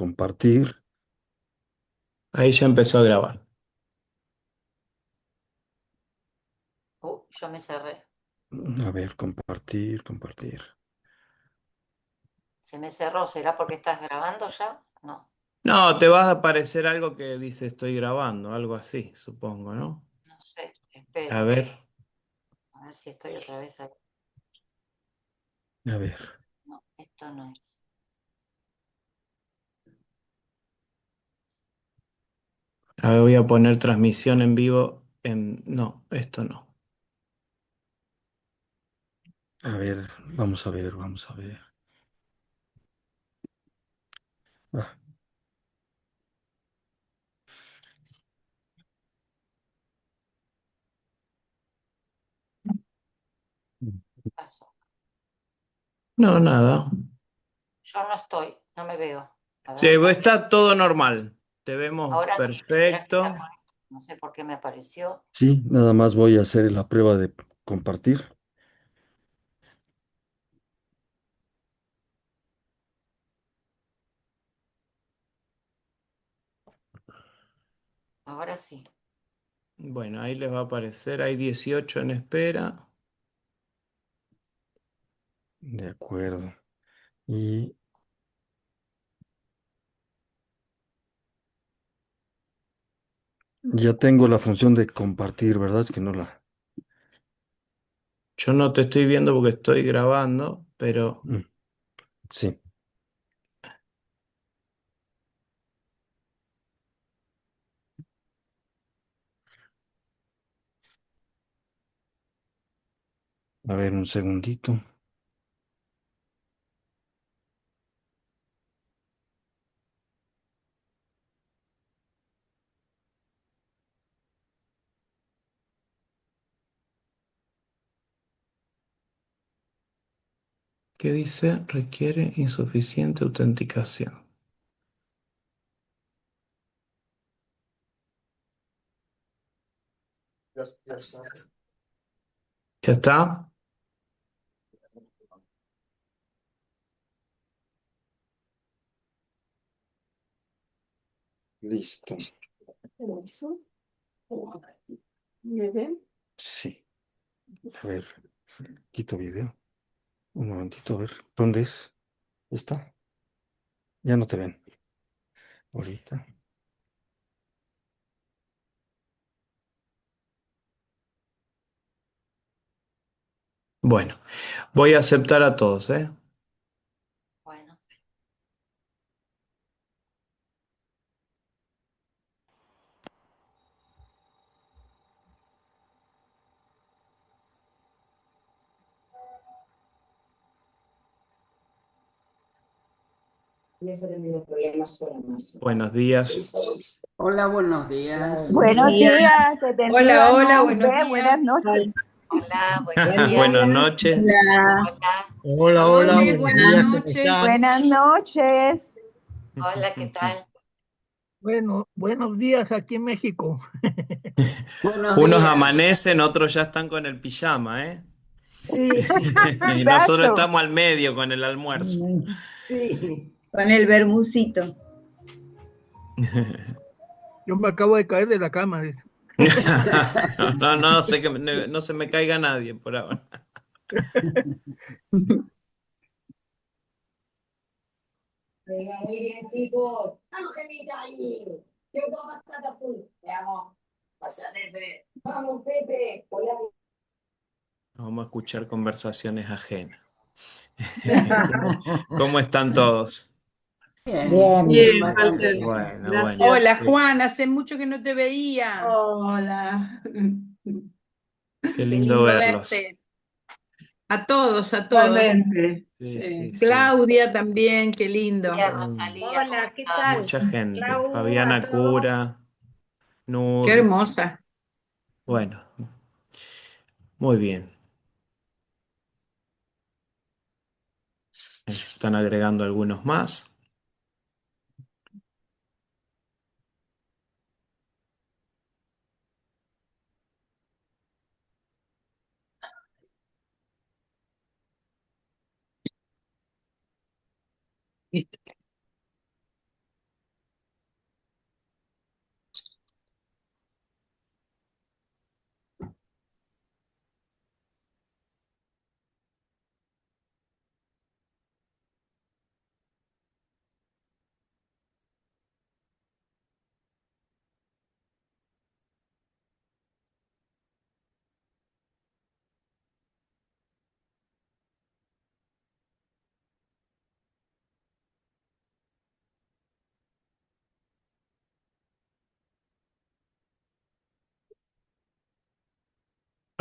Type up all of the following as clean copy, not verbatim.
compartir. Ahí ya empezó a grabar. Yo me cerré. A ver, compartir, compartir. Se me cerró. ¿Será porque estás grabando ya? No, No, te va a aparecer algo que dice estoy grabando, algo así, supongo, ¿no? no sé. A Espera. ver, A ver si estoy otra vez ahí. A ver, No, esto no es. a ver, voy a poner transmisión en vivo en... No, esto no. vamos a ver, vamos a ver. Ah, Paso. No, nada. Yo no estoy, no me veo. A Sí, ver. está todo normal. Te vemos Ahora sí, espera que perfecto. saco esto. No sé por qué me apareció. sí, nada más voy a hacer la prueba de compartir. Ahora sí. Bueno, ahí les va a aparecer. Hay 18 en espera. De acuerdo. Y ya tengo la función de compartir, ¿verdad? Es que no la... Yo no te estoy viendo porque estoy grabando, pero Mm, sí, a ver, un segundito. ¿qué dice? Requiere insuficiente autenticación. ¿Ya está? Listo. Permiso. ¿Me ven? Sí. A ver, quito video. Un momentito, a ver. ¿Dónde es? ¿Está? Ya no te ven. Ahorita. Bueno, voy a aceptar a todos, ¿eh? Bueno, Buenos días. Hola, buenos días. Buenos Buenos días. días, Hola, Etendiva, hola, no, buenos ve, días. buenas ¿Qué tal? noches. hola, buenos Buen días. Buenas día. noches. Hola. Hola, Hola, hola, Ode, buenos buenas días, ¿cómo noches. están? Buenas noches. hola, ¿qué tal? Bueno, buenos días aquí en México. Buenos Unos días. amanecen, otros ya están con el pijama, ¿eh? Sí, sí. Y nosotros Exacto. estamos al medio con el almuerzo. Sí, con el bermucito. Yo me acabo de caer de la cama. Dice. No, no sé que no se me caiga nadie por ahora. Venga, muy bien, chicos. Vamos, Gemita, ahí. Yo tomo bastante full. Veamos. Pasa, Pepe. Vamos, Pepe. Hola. Vamos a escuchar conversaciones ajenas. ¿Cómo están todos? Bien, Bien, bien, bastante Walter. bien. Bueno, bueno. Gracias. Hola, Juan, hace mucho que no te veía. Hola. Qué Qué lindo lindo verlos. verte. A todos, a todos. Igualmente. Sí, sí, Sí. sí. Claudia también, qué lindo. Hola, Son Rosalía, ¿cómo Hola, ¿qué estás? tal? mucha gente. Clau, a Fabiana todos. Cura, Qué Nur. hermosa. Bueno, muy bien. Están agregando algunos más.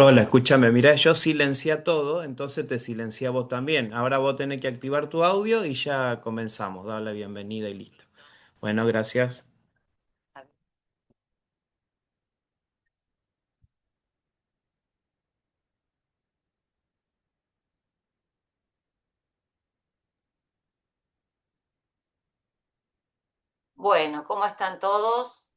Hola, escúchame, mirá, yo silencié todo, entonces te silencié a vos también. Ahora vos tenés que activar tu audio y ya comenzamos. Dale la bienvenida y listo. Bueno, gracias. Bueno, ¿cómo están todos?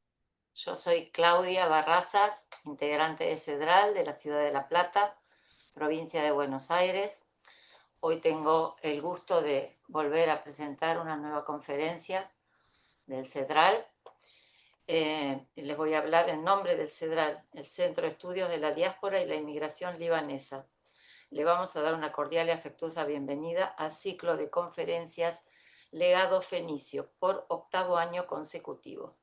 Yo soy Claudia Barraza, integrante de CEDRAL de la ciudad de La Plata, provincia de Buenos Aires. Hoy tengo el gusto de volver a presentar una nueva conferencia del CEDRAL. Les voy a hablar en nombre del CEDRAL, el Centro de Estudios de la Diáspora y la Inmigración Libanesa. Le vamos a dar una cordial y afectuosa bienvenida al ciclo de conferencias Legado Fenicio por 8º año consecutivo.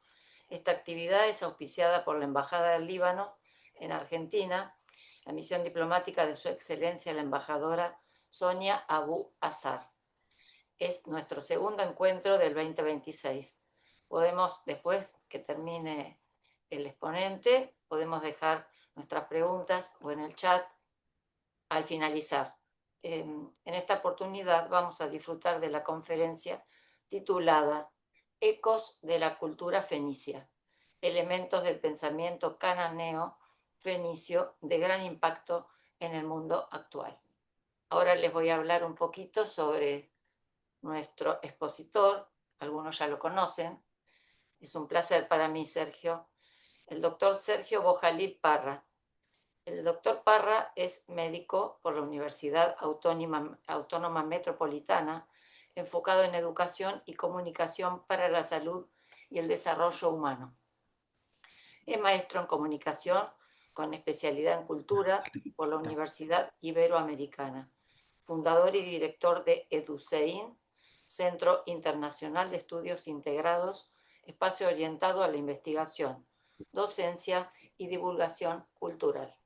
Esta actividad es auspiciada por la Embajada del Líbano en Argentina, la misión diplomática de Su Excelencia la embajadora Sonia Abu Azar. Es nuestro segundo encuentro del 2026. Podemos, después que termine el exponente, podemos dejar nuestras preguntas o en el chat al finalizar. En esta oportunidad vamos a disfrutar de la conferencia titulada Ecos de la cultura fenicia, elementos del pensamiento cananeo fenicio de gran impacto en el mundo actual. Ahora les voy a hablar un poquito sobre nuestro expositor, algunos ya lo conocen, es un placer para mí, Sergio, el doctor Sergio Bojalil Parra. El doctor Parra es médico por la Universidad Autónoma Metropolitana, enfocado en educación y comunicación para la salud y el desarrollo humano. Es maestro en comunicación con especialidad en cultura por la Universidad Iberoamericana, fundador y director de EduCein, Centro Internacional de Estudios Integrados, espacio orientado a la investigación, docencia y divulgación cultural.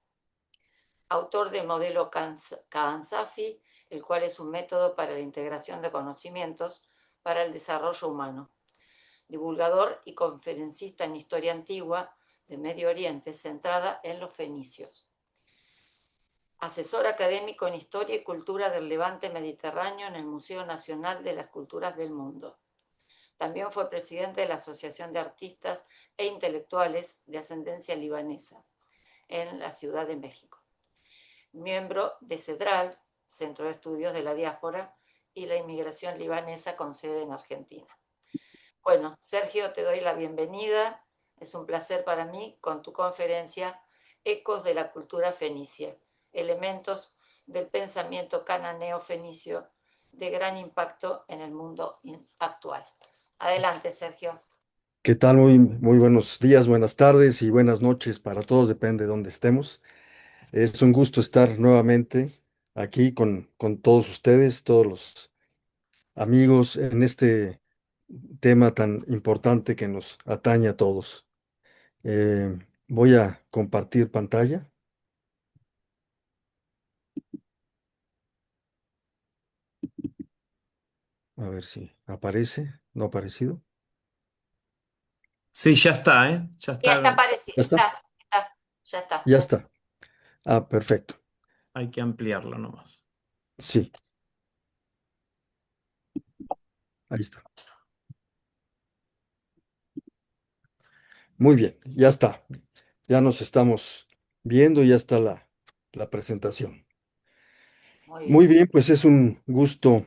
Autor del modelo Kahan-Safi, el cual es un método para la integración de conocimientos para el desarrollo humano. Divulgador y conferencista en historia antigua de Medio Oriente, centrada en los fenicios. Asesor académico en historia y cultura del Levante Mediterráneo en el Museo Nacional de las Culturas del Mundo. También fue presidente de la Asociación de Artistas e Intelectuales de Ascendencia Libanesa en la Ciudad de México. Miembro de CEDRAL, Centro de Estudios de la Diáspora y la Inmigración Libanesa con sede en Argentina. Bueno, Sergio, te doy la bienvenida. Es un placer para mí con tu conferencia Ecos de la cultura fenicia, elementos del pensamiento cananeo fenicio de gran impacto en el mundo actual. Adelante, Sergio. ¿Qué tal? Muy buenos días, buenas tardes y buenas noches para todos, depende de dónde estemos. Es un gusto estar nuevamente aquí con todos ustedes, todos los amigos, en este tema tan importante que nos atañe a todos. Voy a compartir pantalla, a ver si aparece, no ha aparecido. Sí, ya está, ¿eh? Ya Ya está está. aparecido, ¿Ya está? ya está. Ya está. Ah, perfecto. Hay que ampliarlo nomás. Sí, ahí está. Muy bien, ya está. Ya nos estamos viendo, ya está la presentación. Muy Muy bien. bien, pues es un gusto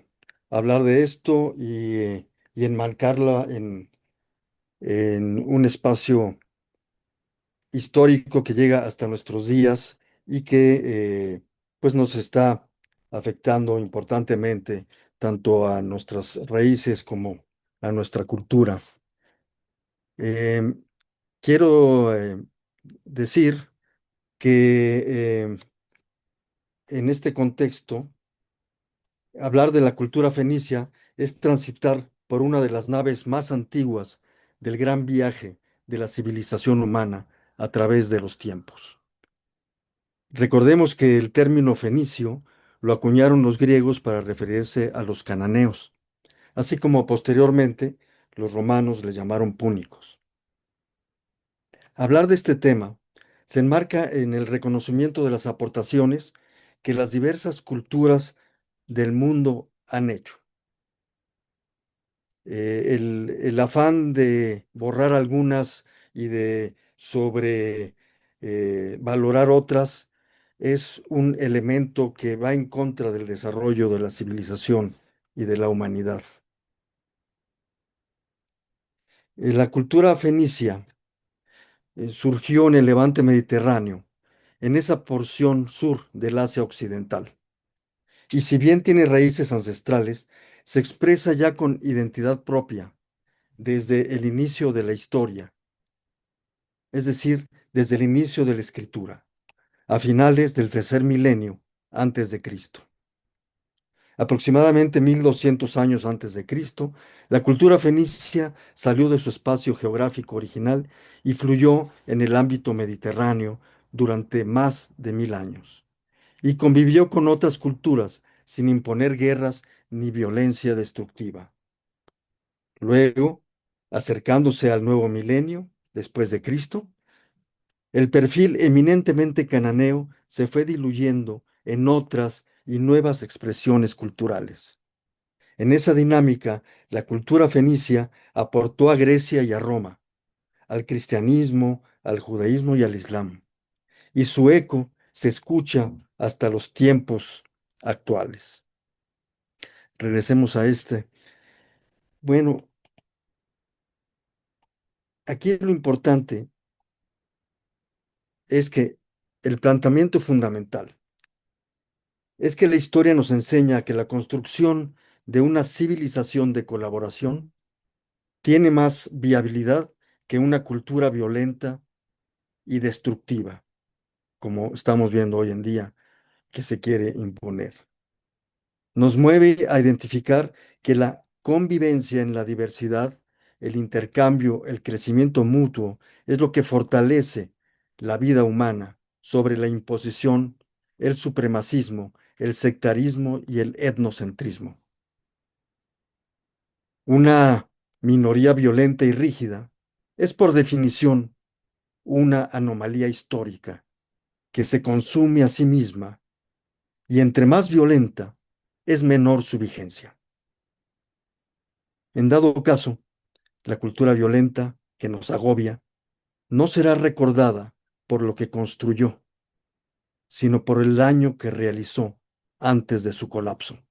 hablar de esto y enmarcarla en un espacio histórico que llega hasta nuestros días y que pues nos está afectando importantemente tanto a nuestras raíces como a nuestra cultura. Em, Quiero decir que en este contexto, hablar de la cultura fenicia es transitar por una de las naves más antiguas del gran viaje de la civilización humana a través de los tiempos. Recordemos que el término fenicio lo acuñaron los griegos para referirse a los cananeos, así como posteriormente los romanos les llamaron púnicos. Hablar de este tema Se enmarca en el reconocimiento de las aportaciones que las diversas culturas del mundo han hecho. El afán de borrar algunas y de sobre valorar otras es un elemento que va en contra del desarrollo de la civilización y de la humanidad. La cultura fenicia surgió en el levante mediterráneo, en esa porción sur del Asia Occidental. Y si bien tiene raíces ancestrales, se expresa ya con identidad propia desde el inicio de la historia, es decir, desde el inicio de la escritura, a finales del tercer milenio antes de Cristo. Aproximadamente 1200 años antes de Cristo, la cultura fenicia salió de su espacio geográfico original y fluyó en el ámbito mediterráneo durante más de 1000 años, y convivió con otras culturas sin imponer guerras ni violencia destructiva. Luego, acercándose al nuevo milenio después de Cristo, el perfil eminentemente cananeo se fue diluyendo en otras y nuevas expresiones culturales. En esa dinámica, la cultura fenicia aportó a Grecia y a Roma, al cristianismo, al judaísmo y al islam, y su eco se escucha hasta los tiempos actuales. Regresemos a este. Bueno, aquí lo importante es que el planteamiento fundamental es que la historia nos enseña que la construcción de una civilización de colaboración tiene más viabilidad que una cultura violenta y destructiva, como estamos viendo hoy en día, que se quiere imponer. Nos mueve a identificar que la convivencia en la diversidad, el intercambio, el crecimiento mutuo, es lo que fortalece la vida humana sobre la imposición, el supremacismo, el sectarismo y el etnocentrismo. Una minoría violenta y rígida es por definición una anomalía histórica que se consume a sí misma, y entre más violenta es menor su vigencia. En dado caso, la cultura violenta que nos agobia no será recordada por lo que construyó, sino por el daño que realizó antes de su colapso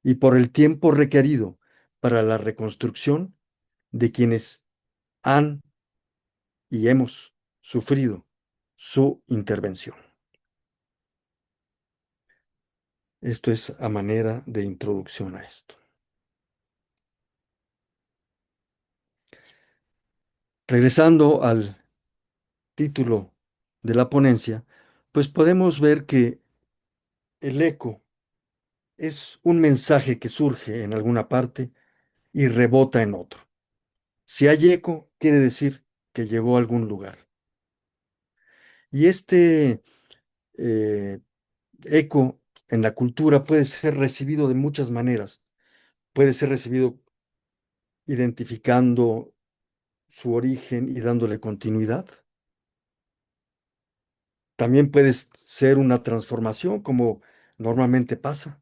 y por el tiempo requerido para la reconstrucción de quienes han y hemos sufrido su intervención. Esto es a manera de introducción a esto. Regresando al título de la ponencia, pues podemos ver que el eco es un mensaje que surge en alguna parte y rebota en otro. Si hay eco, quiere decir que llegó a algún lugar. Y este eh, eco en la cultura puede ser recibido de muchas maneras. Puede ser recibido identificando su origen y dándole continuidad. También puede ser una transformación, como normalmente pasa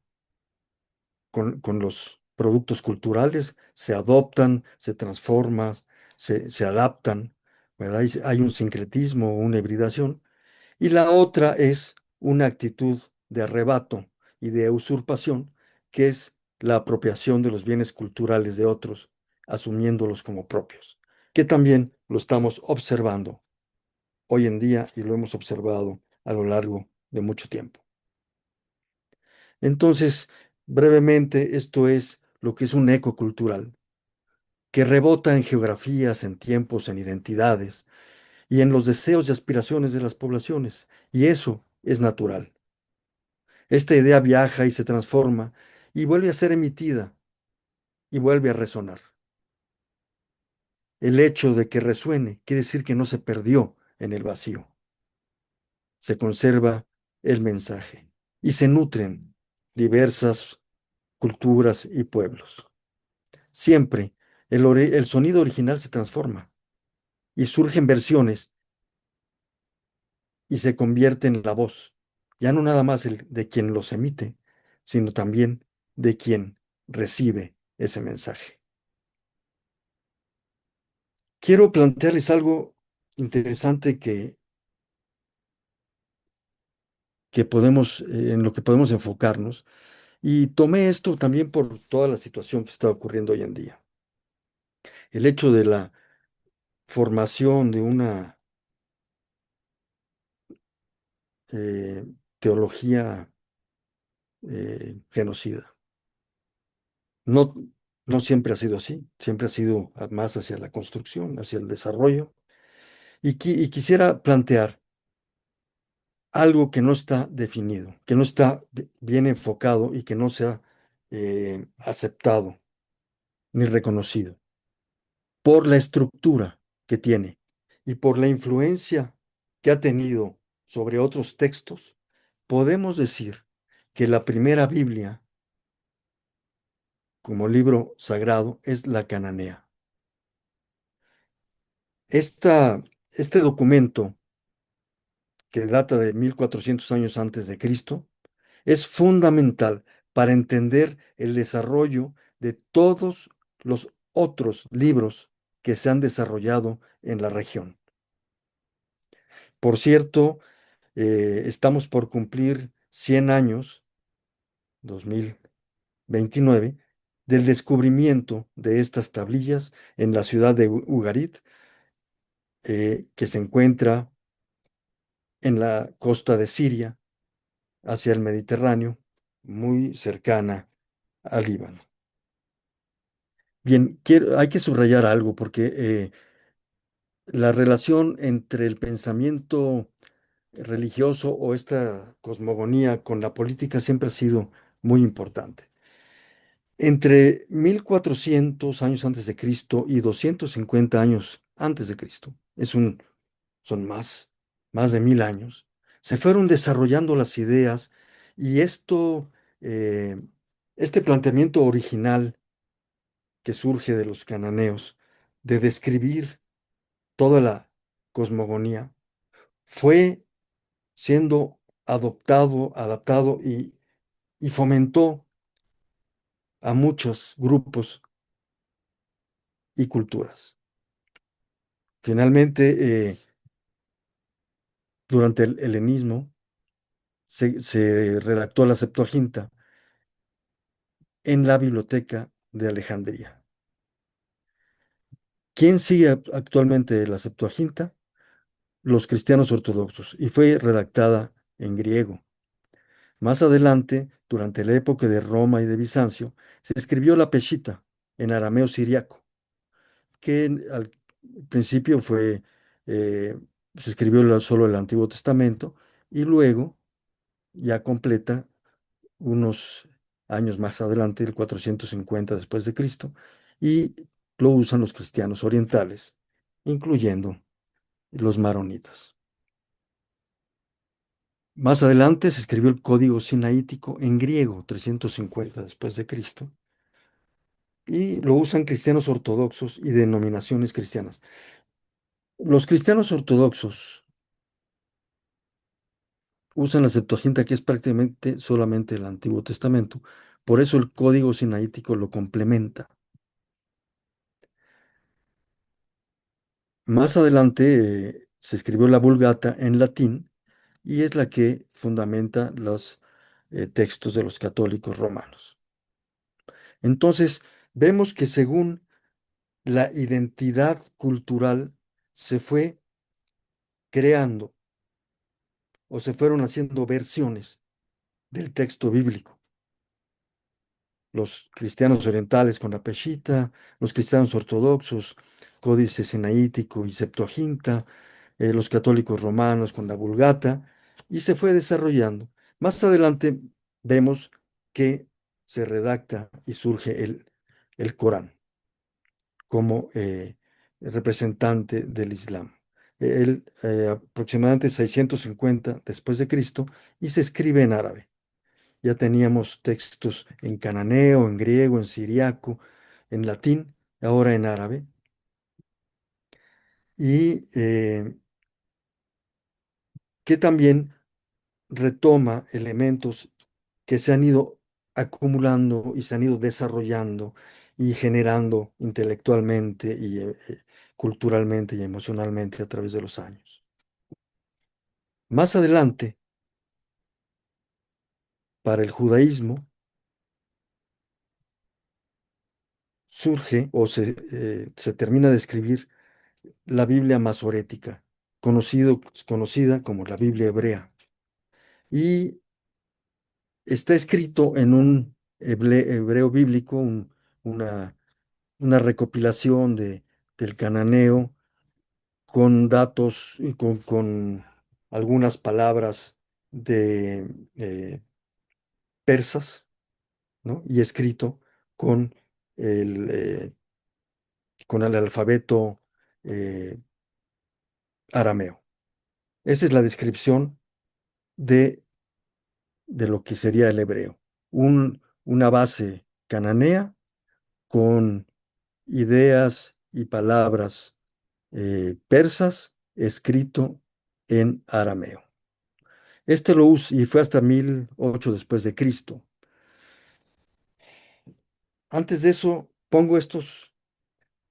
con los productos culturales, se adoptan, se transforman, se adaptan, ¿verdad? Hay un sincretismo, una hibridación. Y la otra es una actitud de arrebato y de usurpación, que es la apropiación de los bienes culturales de otros, asumiéndolos como propios, que también lo estamos observando hoy en día y lo hemos observado a lo largo de mucho tiempo. Entonces, brevemente, esto es lo que es un eco cultural, que rebota en geografías, en tiempos, en identidades y en los deseos y aspiraciones de las poblaciones, y eso es natural. Esta idea viaja y se transforma y vuelve a ser emitida y vuelve a resonar. El hecho de que resuene quiere decir que no se perdió en el vacío. Se conserva el mensaje y se nutren diversas culturas y pueblos. Siempre el sonido original se transforma y surgen versiones y se convierte en la voz, ya no nada más de quien los emite, sino también de quien recibe ese mensaje. Quiero plantearles algo interesante en lo que podemos enfocarnos, y tomé esto también por toda la situación que está ocurriendo hoy en día. El hecho de la formación de una eh, teología genocida. No, no siempre ha sido así, siempre ha sido más hacia la construcción, hacia el desarrollo. Y quisiera plantear algo que no está definido, que no está bien enfocado y que no se ha aceptado ni reconocido por la estructura que tiene y por la influencia que ha tenido sobre otros textos. Podemos decir que la primera Biblia como libro sagrado es la cananea. Este documento, que data de 1400 años antes de Cristo, es fundamental para entender el desarrollo de todos los otros libros que se han desarrollado en la región. Por cierto, estamos por cumplir 100 años, 2029, del descubrimiento de estas tablillas en la ciudad de Ugarit, que se encuentra en la costa de Siria, hacia el Mediterráneo, muy cercana al Líbano. Bien, hay que subrayar algo porque la relación entre el pensamiento religioso o esta cosmogonía con la política siempre ha sido muy importante. Entre 1400 años antes de Cristo y 250 años antes de Cristo, son más de 1000 años, se fueron desarrollando las ideas, y eh, este planteamiento original que surge de los cananeos de describir toda la cosmogonía fue siendo adaptado y fomentó a muchos grupos y culturas. Finalmente, durante el helenismo, se redactó la Septuaginta en la Biblioteca de Alejandría. ¿Quién sigue actualmente la Septuaginta? Los cristianos ortodoxos, y fue redactada en griego. Más adelante, durante la época de Roma y de Bizancio, se escribió la Peshitta en arameo siriaco, que al principio eh, se escribió solo el Antiguo Testamento, y luego ya completa unos años más adelante, el 450 después de Cristo, y lo usan los cristianos orientales, incluyendo los maronitas. Más adelante se escribió el Código Sinaítico en griego, 350 después de Cristo, y lo usan cristianos ortodoxos y denominaciones cristianas. Los cristianos ortodoxos usan la Septuaginta, que es prácticamente solamente el Antiguo Testamento. Por eso el Código Sinaítico lo complementa. Más adelante se escribió la Vulgata en latín, y es la que fundamenta los textos de los católicos romanos. Entonces, vemos que según la identidad cultural se fue creando o se fueron haciendo versiones del texto bíblico. Los cristianos orientales con la Peshitta, los cristianos ortodoxos, Códice Sinaítico y Septuaginta, los católicos romanos con la Vulgata, y se fue desarrollando. Más adelante vemos que se redacta y surge el Corán como representante del Islam. Aproximadamente 650 después de Cristo, y se escribe en árabe. Ya teníamos textos en cananeo, en griego, en siriaco, en latín, ahora en árabe. Y que también retoma elementos que se han ido acumulando y se han ido desarrollando y generando intelectualmente y culturalmente y emocionalmente a través de los años. Más adelante, para el judaísmo, surge o se termina de escribir la Biblia masorética, conocida como la Biblia hebrea. Y está escrito en un hebreo bíblico, una, una recopilación del cananeo con datos y con algunas palabras de persas, ¿no? Y escrito con el, eh, con el alfabeto eh, arameo. Esa es la descripción de, de lo que sería el hebreo. Una base cananea con ideas y palabras persas escrito en arameo. Este lo usa y fue hasta 1008 después de Cristo. Antes de eso, pongo estos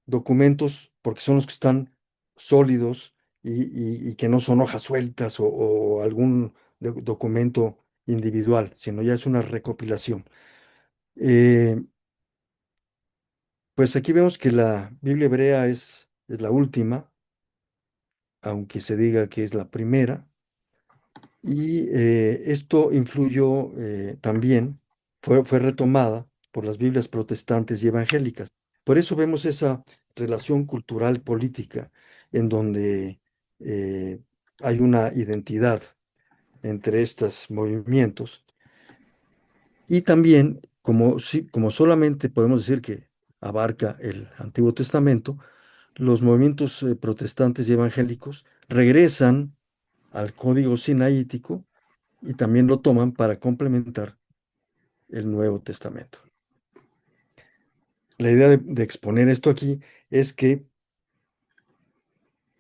documentos porque son los que están sólidos y que no son hojas sueltas o algún documento individual, sino ya es una recopilación. Eh, pues aquí vemos que la Biblia hebrea es la última, aunque se diga que es la primera. Y esto influyó también, fue retomada por las Biblias protestantes y evangélicas. Por eso vemos esa relación cultural política en donde eh, hay una identidad entre estos movimientos. Y también, como solamente podemos decir que abarca el Antiguo Testamento, los movimientos protestantes y evangélicos regresan al código sinaítico y también lo toman para complementar el Nuevo Testamento. La idea de exponer esto aquí es que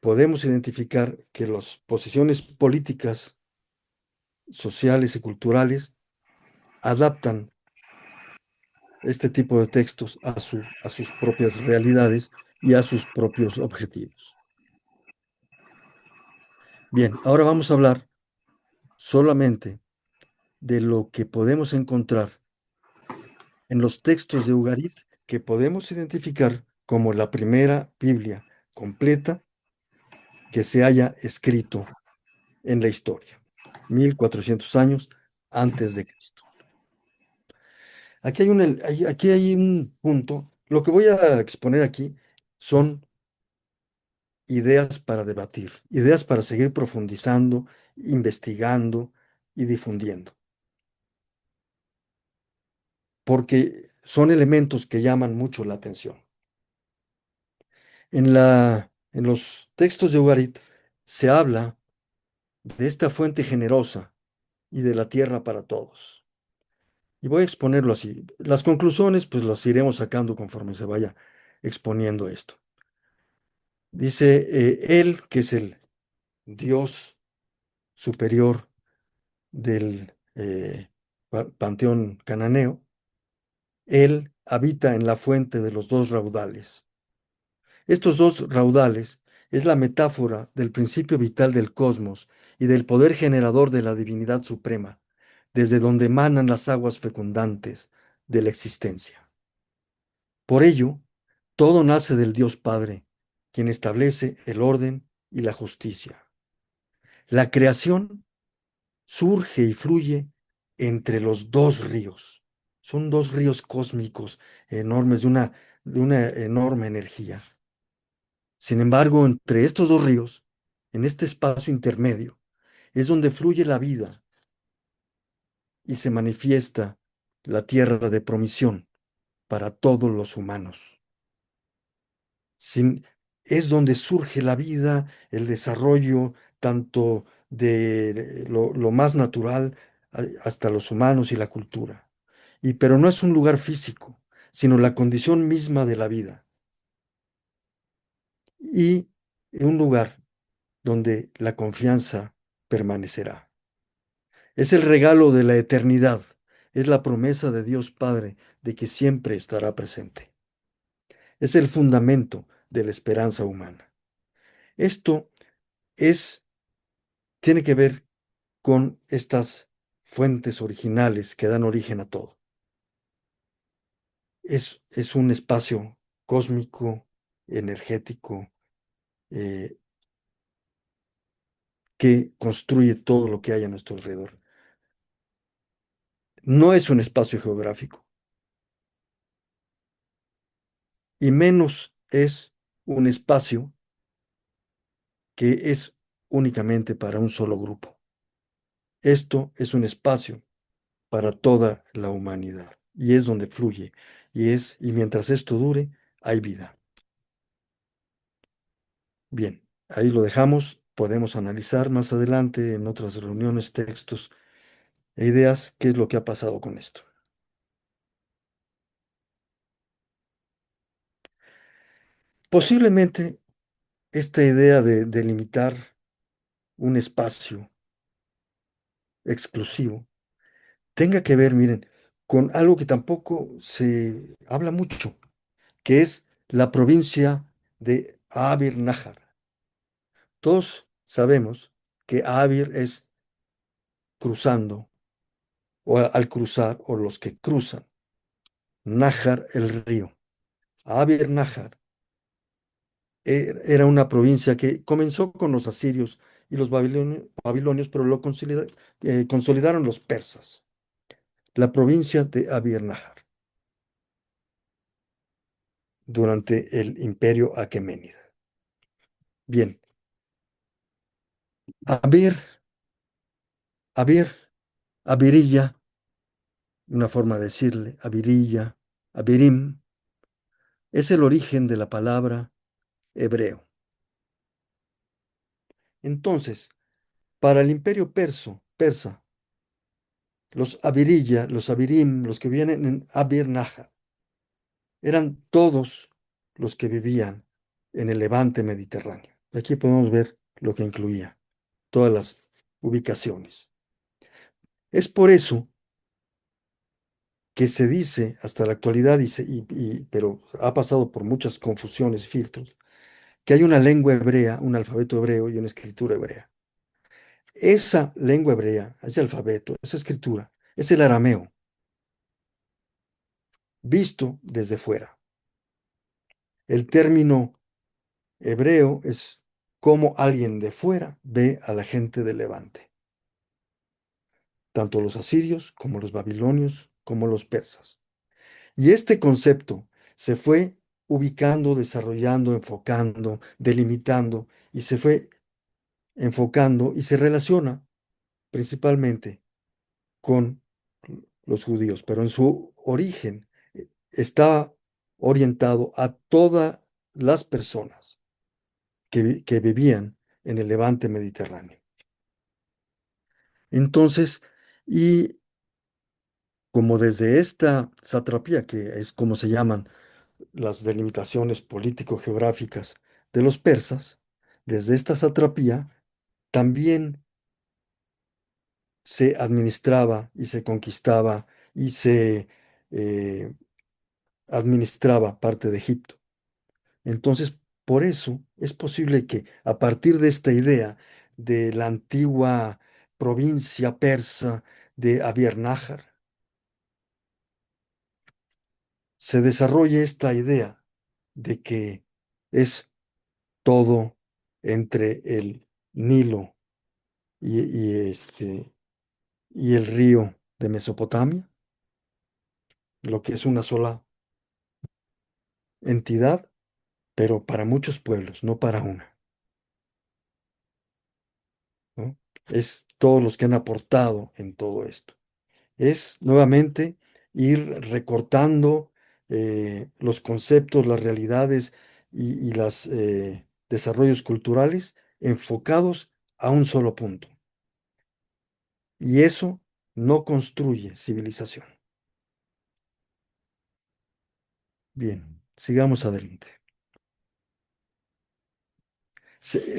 podemos identificar que las posiciones políticas, sociales y culturales adaptan este tipo de textos a sus propias realidades y a sus propios objetivos. Bien, ahora vamos a hablar solamente de lo que podemos encontrar en los textos de Ugarit que podemos identificar como la primera Biblia completa que se haya escrito en la historia, 1400 años antes de Cristo. Aquí hay un punto. Lo que voy a exponer aquí son ideas para debatir, ideas para seguir profundizando, investigando y difundiendo, porque son elementos que llaman mucho la atención. En los textos de Ugarit se habla de esta fuente generosa y de la tierra para todos. Y voy a exponerlo así. Las conclusiones, pues las iremos sacando conforme se vaya exponiendo esto. Dice, él, que es el Dios superior del panteón cananeo, él habita en la fuente de los dos raudales. Estos dos raudales es la metáfora del principio vital del cosmos y del poder generador de la divinidad suprema, desde donde emanan las aguas fecundantes de la existencia. Por ello, todo nace del Dios Padre, quien establece el orden y la justicia. La creación surge y fluye entre los dos ríos. Son dos ríos cósmicos enormes, de una enorme energía. Sin embargo, entre estos dos ríos, en este espacio intermedio, es donde fluye la vida y se manifiesta la tierra de promisión para todos los humanos. Sin, es donde surge la vida, el desarrollo, tanto de lo más natural hasta los humanos y la cultura. Pero no es un lugar físico, sino la condición misma de la vida. Y un lugar donde la confianza permanecerá. Es el regalo de la eternidad, es la promesa de Dios Padre de que siempre estará presente. Es el fundamento de la esperanza humana. Esto es, tiene que ver con estas fuentes originales que dan origen a todo. Es un espacio cósmico, energético, eh, que construye todo lo que hay a nuestro alrededor. No es un espacio geográfico, y menos es un espacio que es únicamente para un solo grupo. Esto es un espacio para toda la humanidad y es donde fluye y mientras esto dure, hay vida. Bien, ahí lo dejamos. Podemos analizar más adelante en otras reuniones, textos e ideas qué es lo que ha pasado con esto. Posiblemente esta idea de delimitar un espacio exclusivo tenga que ver, miren, con algo que tampoco se habla mucho, que es la provincia de Abir Nájar. Todos sabemos que Abir es cruzando, o al cruzar, o los que cruzan. Nájar, el río. Abir Nájar era una provincia que comenzó con los asirios y los babilonios, pero lo consolidaron los persas. La provincia de Abir Nájar durante el imperio aqueménida. Bien, Abir, Abir, Abirilla, una forma de decirle, Abirilla, Abirim, es el origen de la palabra hebreo. Entonces, para el imperio persa, los Abirilla, los Abirim, los que vienen en Abir Naja, eran todos los que vivían en el levante mediterráneo. Aquí podemos ver lo que incluía, todas las ubicaciones. Es por eso que se dice hasta la actualidad, pero ha pasado por muchas confusiones y filtros, que hay una lengua hebrea, un alfabeto hebreo y una escritura hebrea. Esa lengua hebrea, ese alfabeto, esa escritura, es el arameo, visto desde fuera. El término hebreo es cómo alguien de fuera ve a la gente del Levante, tanto los asirios como los babilonios, como los persas. Y este concepto se fue ubicando, desarrollando, enfocando, delimitando, y se fue enfocando y se relaciona principalmente con los judíos, pero en su origen está orientado a todas las personas que vivían en el levante mediterráneo. Entonces, y como desde esta satrapía, que es como se llaman las delimitaciones político-geográficas de los persas, desde esta satrapía también se administraba y se conquistaba y se eh, administraba parte de Egipto. Entonces, por eso es posible que a partir de esta idea de la antigua provincia persa de Abier-Nájar, se desarrolle esta idea de que es todo entre el Nilo y el río de Mesopotamia, lo que es una sola entidad, pero para muchos pueblos, no para una, ¿no? Es todos los que han aportado en todo esto. Es nuevamente ir recortando los conceptos, las realidades y los desarrollos culturales enfocados a un solo punto. Y eso no construye civilización. Bien, sigamos adelante.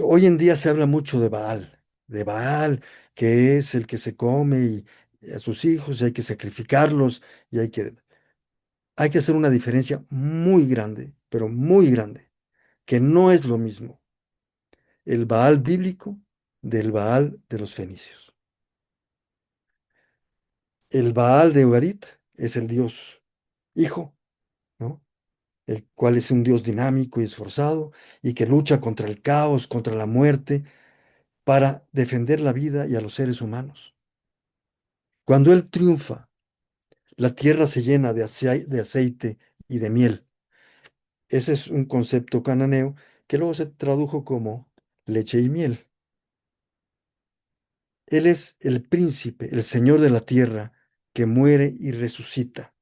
Hoy en día se habla mucho de Baal. de Baal, que es el que se come y a sus hijos y hay que sacrificarlos y hay que hacer una diferencia muy grande, pero muy grande, que no es lo mismo el Baal bíblico del Baal de los fenicios. El Baal de Ugarit es el Dios Hijo, ¿no? El cual es un Dios dinámico y esforzado y que lucha contra el caos, contra la muerte, para defender la vida y a los seres humanos. Cuando Él triunfa, la tierra se llena de aceite y de miel. Ese es un concepto cananeo que luego se tradujo como leche y miel. Él es el príncipe, el señor de la tierra, que muere y resucita.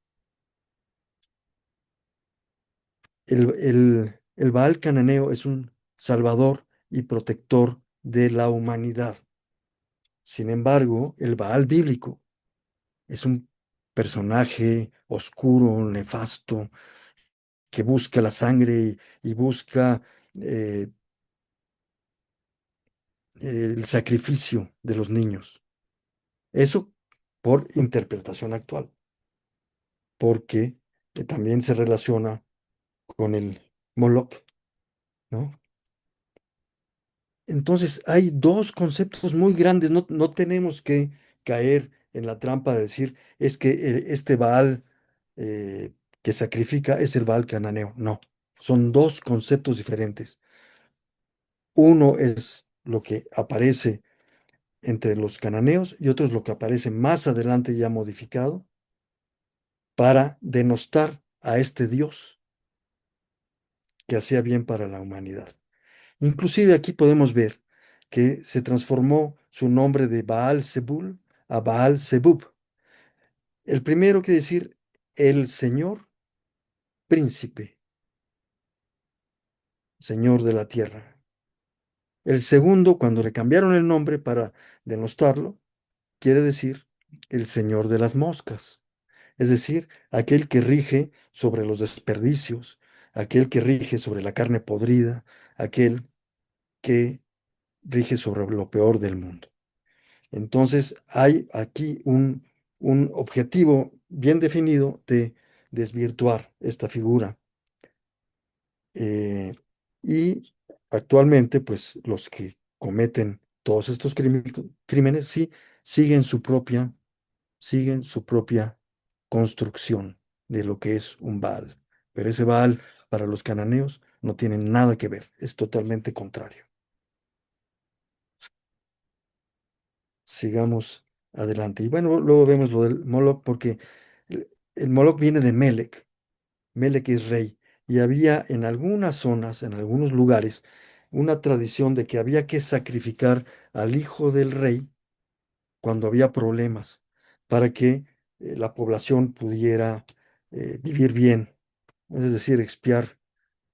El Baal cananeo es un salvador y protector de la humanidad. Sin embargo, el Baal bíblico es un personaje oscuro, nefasto, que busca la sangre y busca eh, el sacrificio de los niños. Eso por interpretación actual, porque también se relaciona con el Moloch, ¿no? Entonces, hay dos conceptos muy grandes. No tenemos que caer en la trampa de decir, es que este Baal eh, que sacrifica es el Baal cananeo. No, son dos conceptos diferentes. Uno es lo que aparece entre los cananeos y otro es lo que aparece más adelante ya modificado para denostar a este Dios que hacía bien para la humanidad. Inclusive aquí podemos ver que se transformó su nombre de Baal Zebul a Baal Zebub. El primero quiere decir el Señor príncipe, Señor de la tierra. El segundo, cuando le cambiaron el nombre para denostarlo, quiere decir el Señor de las moscas, es decir, aquel que rige sobre los desperdicios, aquel que rige sobre la carne podrida, aquel que rige sobre lo peor del mundo. Entonces, hay aquí un objetivo bien definido de desvirtuar esta figura. Eh, y actualmente, pues los que cometen todos estos crímenes, sí siguen su propia construcción de lo que es un Baal. Pero ese Baal para los cananeos no tiene nada que ver, es totalmente contrario. Sigamos adelante. Y bueno, luego vemos lo del Moloch, porque el Moloch viene de Melec. Melec es rey. Y había en algunas zonas, en algunos lugares, una tradición de que había que sacrificar al hijo del rey cuando había problemas, para que la población pudiera vivir bien, es decir, expiar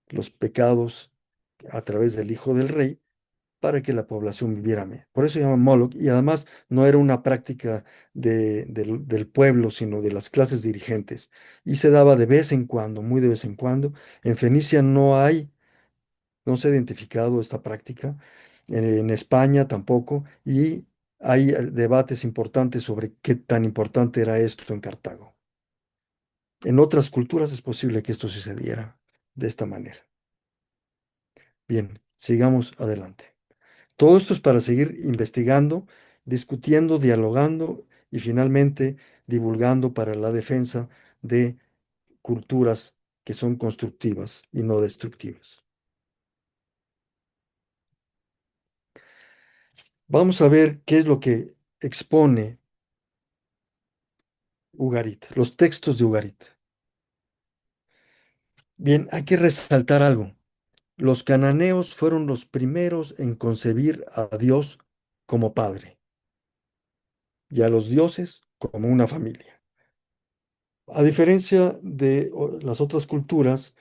los pecados a través del hijo del rey para que la población viviera bien. Por eso se llama Moloch y además no era una práctica del pueblo, sino de las clases dirigentes. Y se daba de vez en cuando, muy de vez en cuando. En Fenicia no se ha identificado esta práctica, en España tampoco, y hay debates importantes sobre qué tan importante era esto en Cartago. En otras culturas es posible que esto sucediera de esta manera. Bien, sigamos adelante. Todo esto es para seguir investigando, discutiendo, dialogando y finalmente divulgando para la defensa de culturas que son constructivas y no destructivas. Vamos a ver qué es lo que expone Ugarit, los textos de Ugarit. Bien, hay que resaltar algo. Los cananeos fueron los primeros en concebir a Dios como padre y a los dioses como una familia. A diferencia de las otras culturas,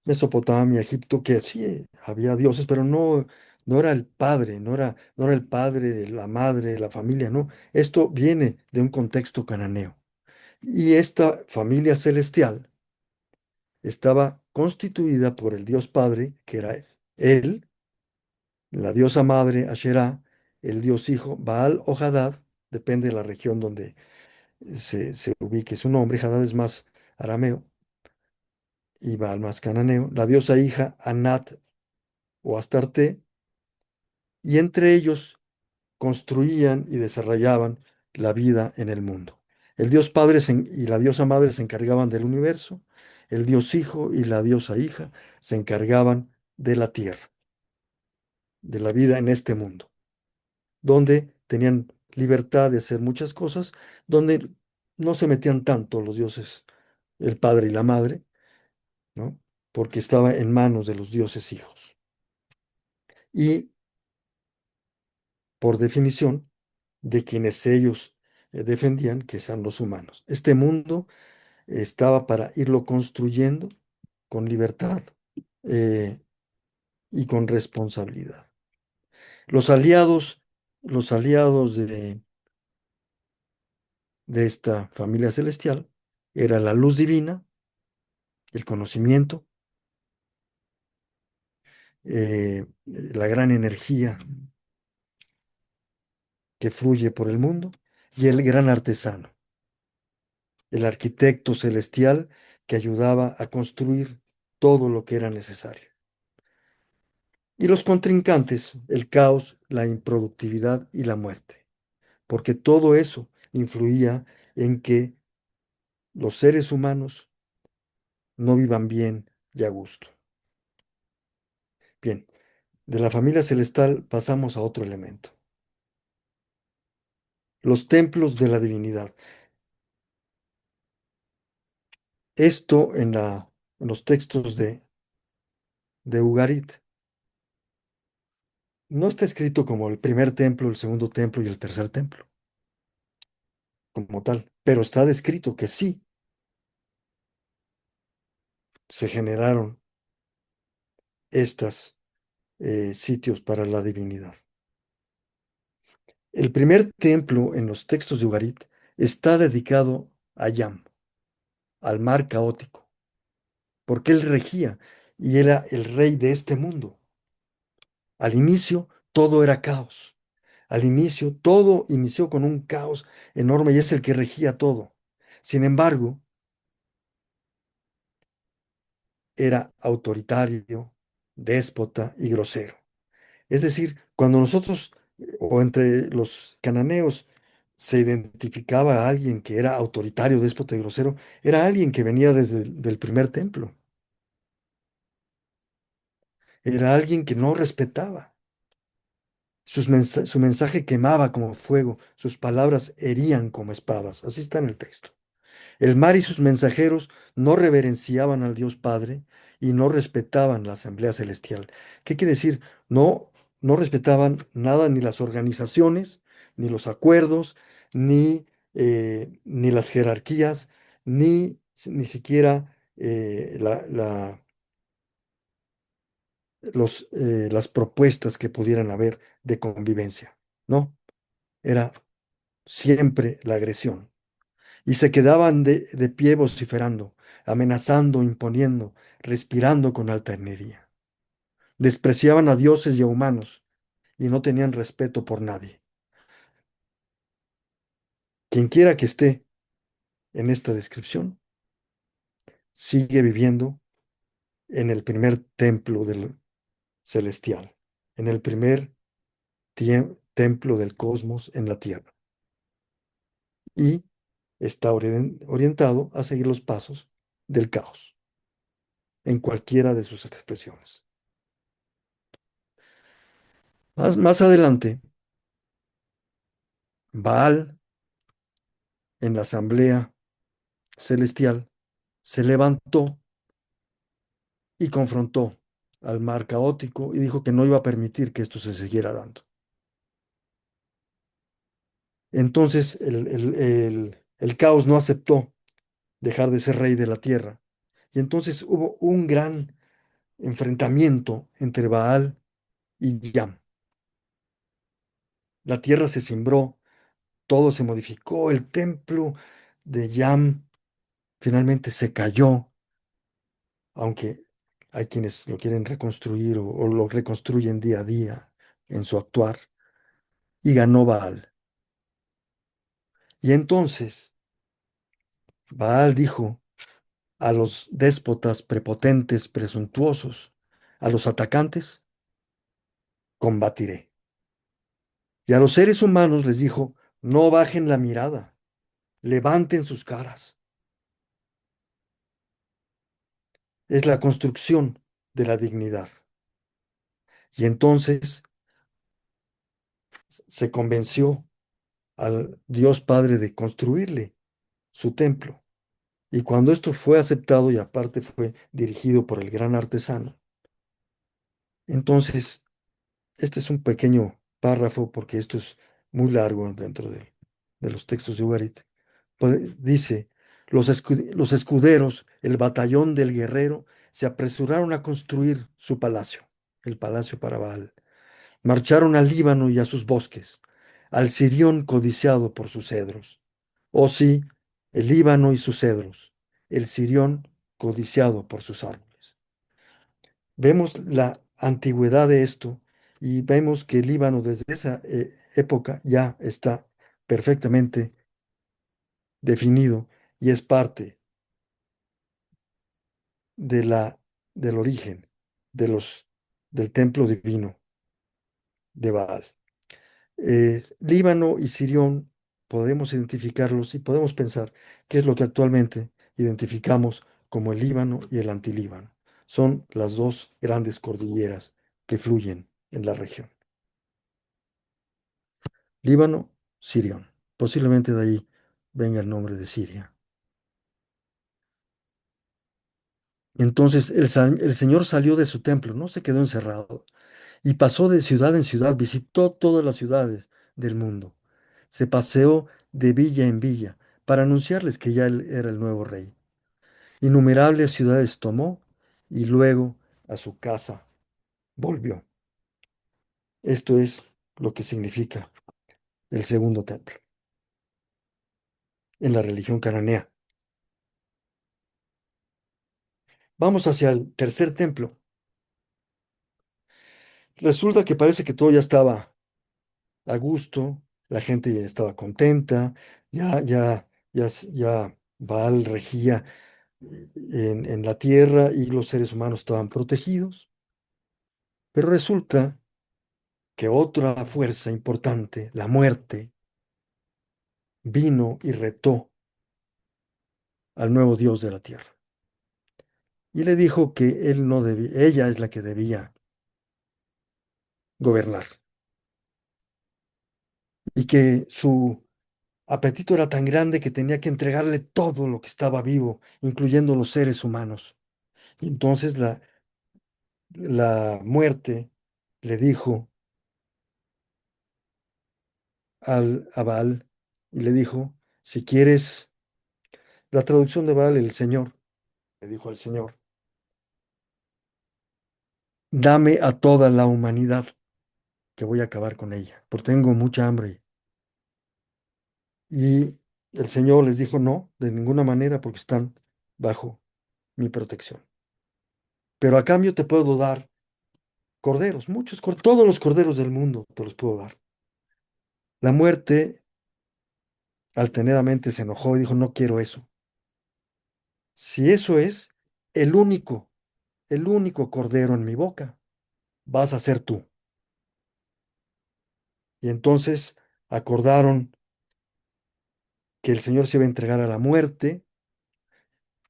Mesopotamia, Egipto, que sí había dioses, pero no era el padre, no era el padre, la madre, la familia, no. Esto viene de un contexto cananeo. Y esta familia celestial estaba constituida por el Dios Padre, que era él, la diosa madre Asherá, el dios hijo, Baal o Hadad, depende de la región donde se ubique su nombre. Hadad es más arameo y Baal más cananeo. La diosa hija, Anat o Astarte, y entre ellos construían y desarrollaban la vida en el mundo. El Dios Padre y la diosa Madre se encargaban del universo, el Dios Hijo y la diosa Hija se encargaban de la tierra, de la vida en este mundo, donde tenían libertad de hacer muchas cosas, donde no se metían tanto los dioses, el Padre y la Madre, ¿no? Porque estaba en manos de los dioses hijos. Y por definición, de quienes ellos defendían, que son los humanos. Este mundo estaba para irlo construyendo con libertad eh, y con responsabilidad. Los aliados, los aliados de esta familia celestial era la luz divina, el conocimiento, la gran energía que fluye por el mundo y el gran artesano, el arquitecto celestial que ayudaba a construir todo lo que era necesario. Y los contrincantes, el caos, la improductividad y la muerte, porque todo eso influía en que los seres humanos no vivan bien y a gusto. Bien, de la familia celestial pasamos a otro elemento, los templos de la divinidad. Esto en los textos de Ugarit no está escrito como el primer templo, el segundo templo y el tercer templo, como tal, pero está descrito que sí se generaron estos sitios para la divinidad. El primer templo en los textos de Ugarit está dedicado a Yam, al mar caótico, porque él regía y era el rey de este mundo. Al inicio todo era caos. Al inicio todo inició con un caos enorme y es el que regía todo. Sin embargo, era autoritario, déspota y grosero. Es decir, cuando nosotros o entre los cananeos se identificaba a alguien que era autoritario, déspota y grosero, era alguien que venía desde el del primer templo. Era alguien que no respetaba. Su mensaje quemaba como fuego, sus palabras herían como espadas. Así está en el texto. El mar y sus mensajeros no reverenciaban al Dios Padre y no respetaban la asamblea celestial. ¿Qué quiere decir? No respetaban nada, ni las organizaciones, ni los acuerdos, ni las jerarquías, ni siquiera las propuestas que pudieran haber de convivencia. No, era siempre la agresión y se quedaban de pie vociferando, amenazando, imponiendo, respirando con altanería. Despreciaban a dioses y a humanos y no tenían respeto por nadie. Quien quiera que esté en esta descripción sigue viviendo en el primer templo del celestial, en el primer templo del cosmos en la tierra. Y está orientado a seguir los pasos del caos en cualquiera de sus expresiones. Más adelante, Baal, en la asamblea celestial, se levantó y confrontó al mar caótico y dijo que no iba a permitir que esto se siguiera dando. Entonces el caos no aceptó dejar de ser rey de la tierra. Y entonces hubo un gran enfrentamiento entre Baal y Yam. La tierra se cimbró, todo se modificó, el templo de Yam finalmente se cayó, aunque hay quienes lo quieren reconstruir o lo reconstruyen día a día en su actuar. y ganó Baal. Y entonces Baal dijo a los déspotas prepotentes, presuntuosos, a los atacantes, combatiré. Y a los seres humanos les dijo, no bajen la mirada, levanten sus caras. Es la construcción de la dignidad. Y entonces se convenció al Dios Padre de construirle su templo. Y cuando esto fue aceptado y aparte fue dirigido por el gran artesano, entonces este es un pequeño párrafo porque esto es muy largo dentro de los textos de Ugarit. Dice, los escuderos, el batallón del guerrero, se apresuraron a construir su palacio, el palacio para Baal. Marcharon al Líbano y a sus bosques, al Sirión codiciado por sus cedros. Oh sí, el Líbano y sus cedros, el Sirión codiciado por sus árboles. Vemos la antigüedad de esto y vemos que el Líbano desde esa época ya está perfectamente definido y es parte de del origen de del templo divino de Baal. Líbano y Sirión podemos identificarlos y podemos pensar qué es lo que actualmente identificamos como el Líbano y el Antilíbano. Son las dos grandes cordilleras que fluyen en la región. Líbano, Sirión. Posiblemente de ahí venga el nombre de Siria. Entonces el Señor salió de su templo, no se quedó encerrado, y pasó de ciudad en ciudad, visitó todas las ciudades del mundo. Se paseó de villa en villa para anunciarles que ya él era el nuevo rey. Innumerables ciudades tomó y luego a su casa volvió. Esto es lo que significa el segundo templo en la religión cananea. Vamos hacia el tercer templo. Resulta que parece que todo ya estaba a gusto, la gente ya estaba contenta, ya Baal regía en la tierra y los seres humanos estaban protegidos. Pero resulta que otra fuerza importante, la muerte, vino y retó al nuevo Dios de la tierra. Y le dijo que él no debía, ella es la que debía gobernar. Y que su apetito era tan grande que tenía que entregarle todo lo que estaba vivo, incluyendo los seres humanos. Y entonces la muerte le dijo a Baal y le dijo, si quieres, la traducción de Baal, el Señor, le dijo al Señor, dame a toda la humanidad que voy a acabar con ella, porque tengo mucha hambre. Y el Señor les dijo, no, de ninguna manera, porque están bajo mi protección. Pero a cambio te puedo dar corderos, todos los corderos del mundo te los puedo dar. La muerte, altaneramente, se enojó y dijo, no quiero eso. Si eso es el único, el único cordero en mi boca, vas a ser tú. Y entonces acordaron que el Señor se iba a entregar a la muerte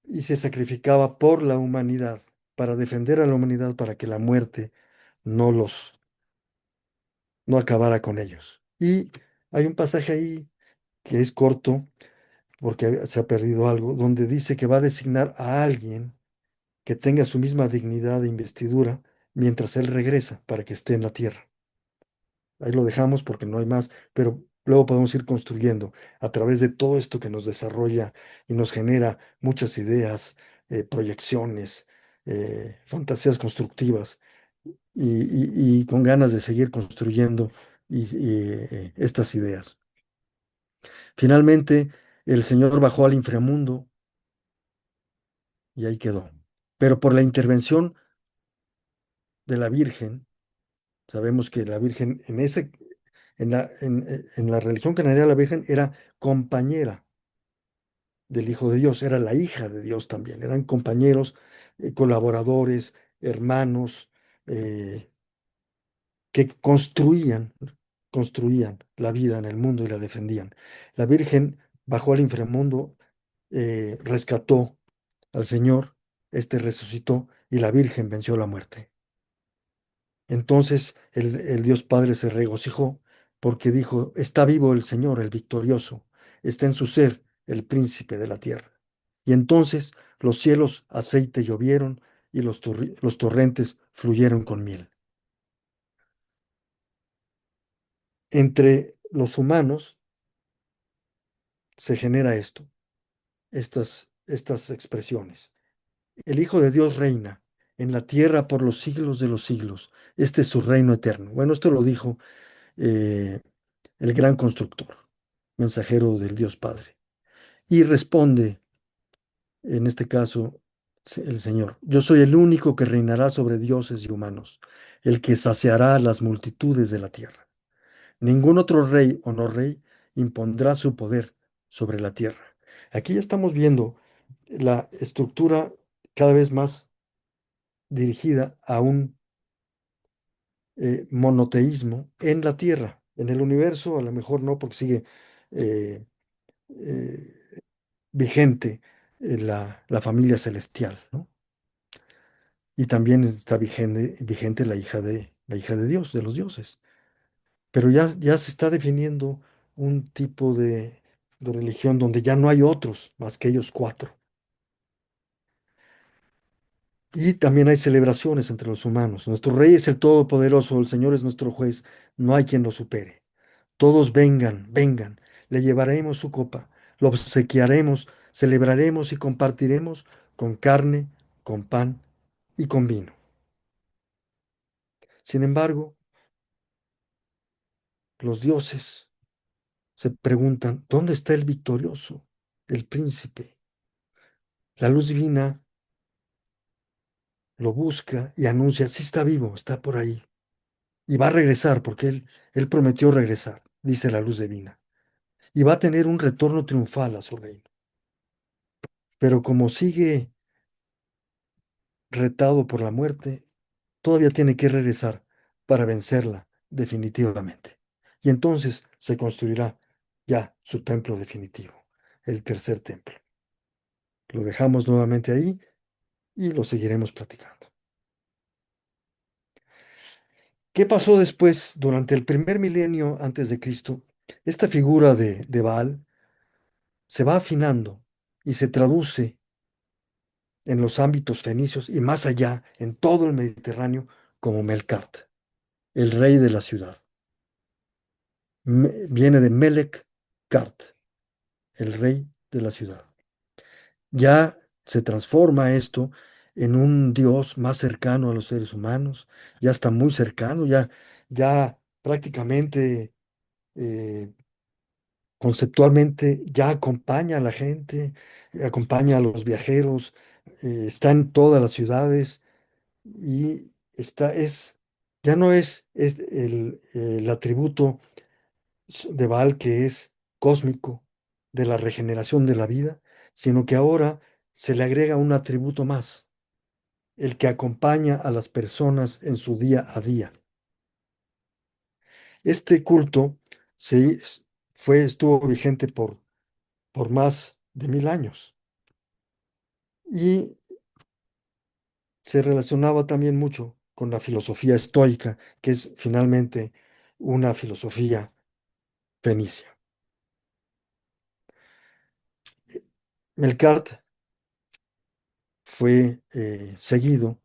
y se sacrificaba por la humanidad, para defender a la humanidad, para que la muerte no no acabara con ellos. Y hay un pasaje ahí que es corto, porque se ha perdido algo, donde dice que va a designar a alguien que tenga su misma dignidad e investidura mientras él regresa para que esté en la tierra. Ahí lo dejamos porque no hay más, pero luego podemos ir construyendo a través de todo esto que nos desarrolla y nos genera muchas ideas, proyecciones, fantasías constructivas y con ganas de seguir construyendo estas ideas. Finalmente, el Señor bajó al inframundo y ahí quedó. Pero por la intervención de la Virgen, sabemos que la Virgen En la religión canaria la Virgen era compañera del Hijo de Dios, era la hija de Dios también, eran compañeros, colaboradores, hermanos, eh, que construían la vida en el mundo y la defendían. La Virgen bajó al inframundo, rescató al Señor, este resucitó y la Virgen venció la muerte. Entonces el Dios Padre se regocijó porque dijo, está vivo el Señor, el victorioso, está en su ser el príncipe de la tierra. Y entonces los cielos aceite llovieron y los torrentes fluyeron con miel. Entre los humanos se genera esto, estas expresiones. El Hijo de Dios reina en la tierra por los siglos de los siglos. Este es su reino eterno. Bueno, esto lo dijo eh, el gran constructor, mensajero del Dios Padre. Y responde, en este caso, el Señor, yo soy el único que reinará sobre dioses y humanos, el que saciará las multitudes de la tierra. Ningún otro rey o no rey impondrá su poder sobre la tierra. Aquí ya estamos viendo la estructura cada vez más dirigida a un monoteísmo en la tierra. En el universo a lo mejor no, porque sigue eh, eh, vigente la familia celestial, ¿no? Y también está vigente la hija de Dios, de los dioses. Pero ya se está definiendo un tipo de religión donde ya no hay otros más que ellos cuatro. Y también hay celebraciones entre los humanos. Nuestro rey es el Todopoderoso, el Señor es nuestro juez, no hay quien lo supere. Todos vengan, vengan, le llevaremos su copa, lo obsequiaremos, celebraremos y compartiremos con carne, con pan y con vino. Sin embargo, los dioses se preguntan, ¿dónde está el victorioso, el príncipe? La luz divina lo busca y anuncia, sí está vivo, está por ahí. Y va a regresar porque él prometió regresar, dice la luz divina. Y va a tener un retorno triunfal a su reino. Pero como sigue retado por la muerte, todavía tiene que regresar para vencerla definitivamente. Y entonces se construirá ya su templo definitivo, el tercer templo. Lo dejamos nuevamente ahí y lo seguiremos platicando. ¿Qué pasó después, durante el primer milenio antes de Cristo? Esta figura de Baal se va afinando y se traduce en los ámbitos fenicios y más allá, en todo el Mediterráneo, como Melkart, el rey de la ciudad. Viene de Melek Kart, el rey de la ciudad. Ya se transforma esto en un Dios más cercano a los seres humanos, ya está muy cercano, ya prácticamente conceptualmente ya acompaña a la gente, acompaña a los viajeros, está en todas las ciudades y ya no es el atributo de Baal que es cósmico de la regeneración de la vida, sino que ahora se le agrega un atributo más, el que acompaña a las personas en su día a día. Este culto se, estuvo vigente por más de 1000 años y se relacionaba también mucho con la filosofía estoica, que es finalmente una filosofía fenicia. Melkart fue seguido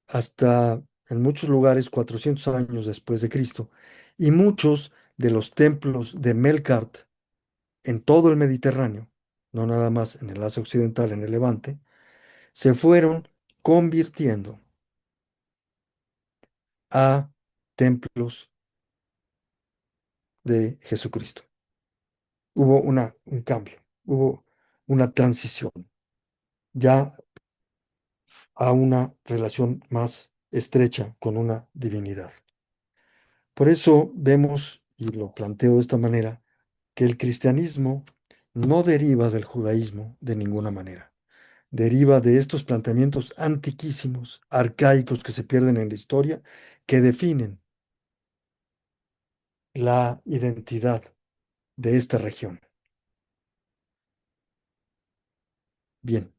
hasta en muchos lugares 400 años después de Cristo, y muchos de los templos de Melkart en todo el Mediterráneo, no nada más en el Asia Occidental, en el Levante, se fueron convirtiendo a templos de Jesucristo. Hubo un cambio, hubo una transición ya a una relación más estrecha con una divinidad. Por eso vemos, y lo planteo de esta manera, que el cristianismo no deriva del judaísmo de ninguna manera. Deriva de estos planteamientos antiquísimos, arcaicos que se pierden en la historia, que definen la identidad de esta región. Bien,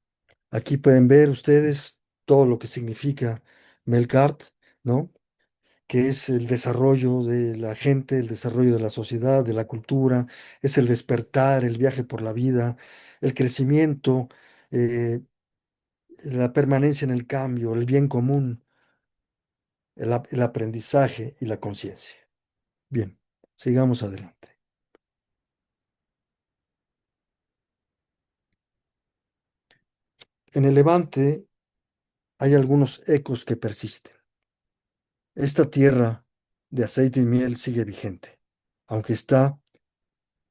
aquí pueden ver ustedes todo lo que significa Melkart, ¿no? Que es el desarrollo de la gente, el desarrollo de la sociedad, de la cultura, es el despertar, el viaje por la vida, el crecimiento, eh, la permanencia en el cambio, el bien común, el aprendizaje y la conciencia. Bien, sigamos adelante. En el Levante hay algunos ecos que persisten. Esta tierra de aceite y miel sigue vigente, aunque está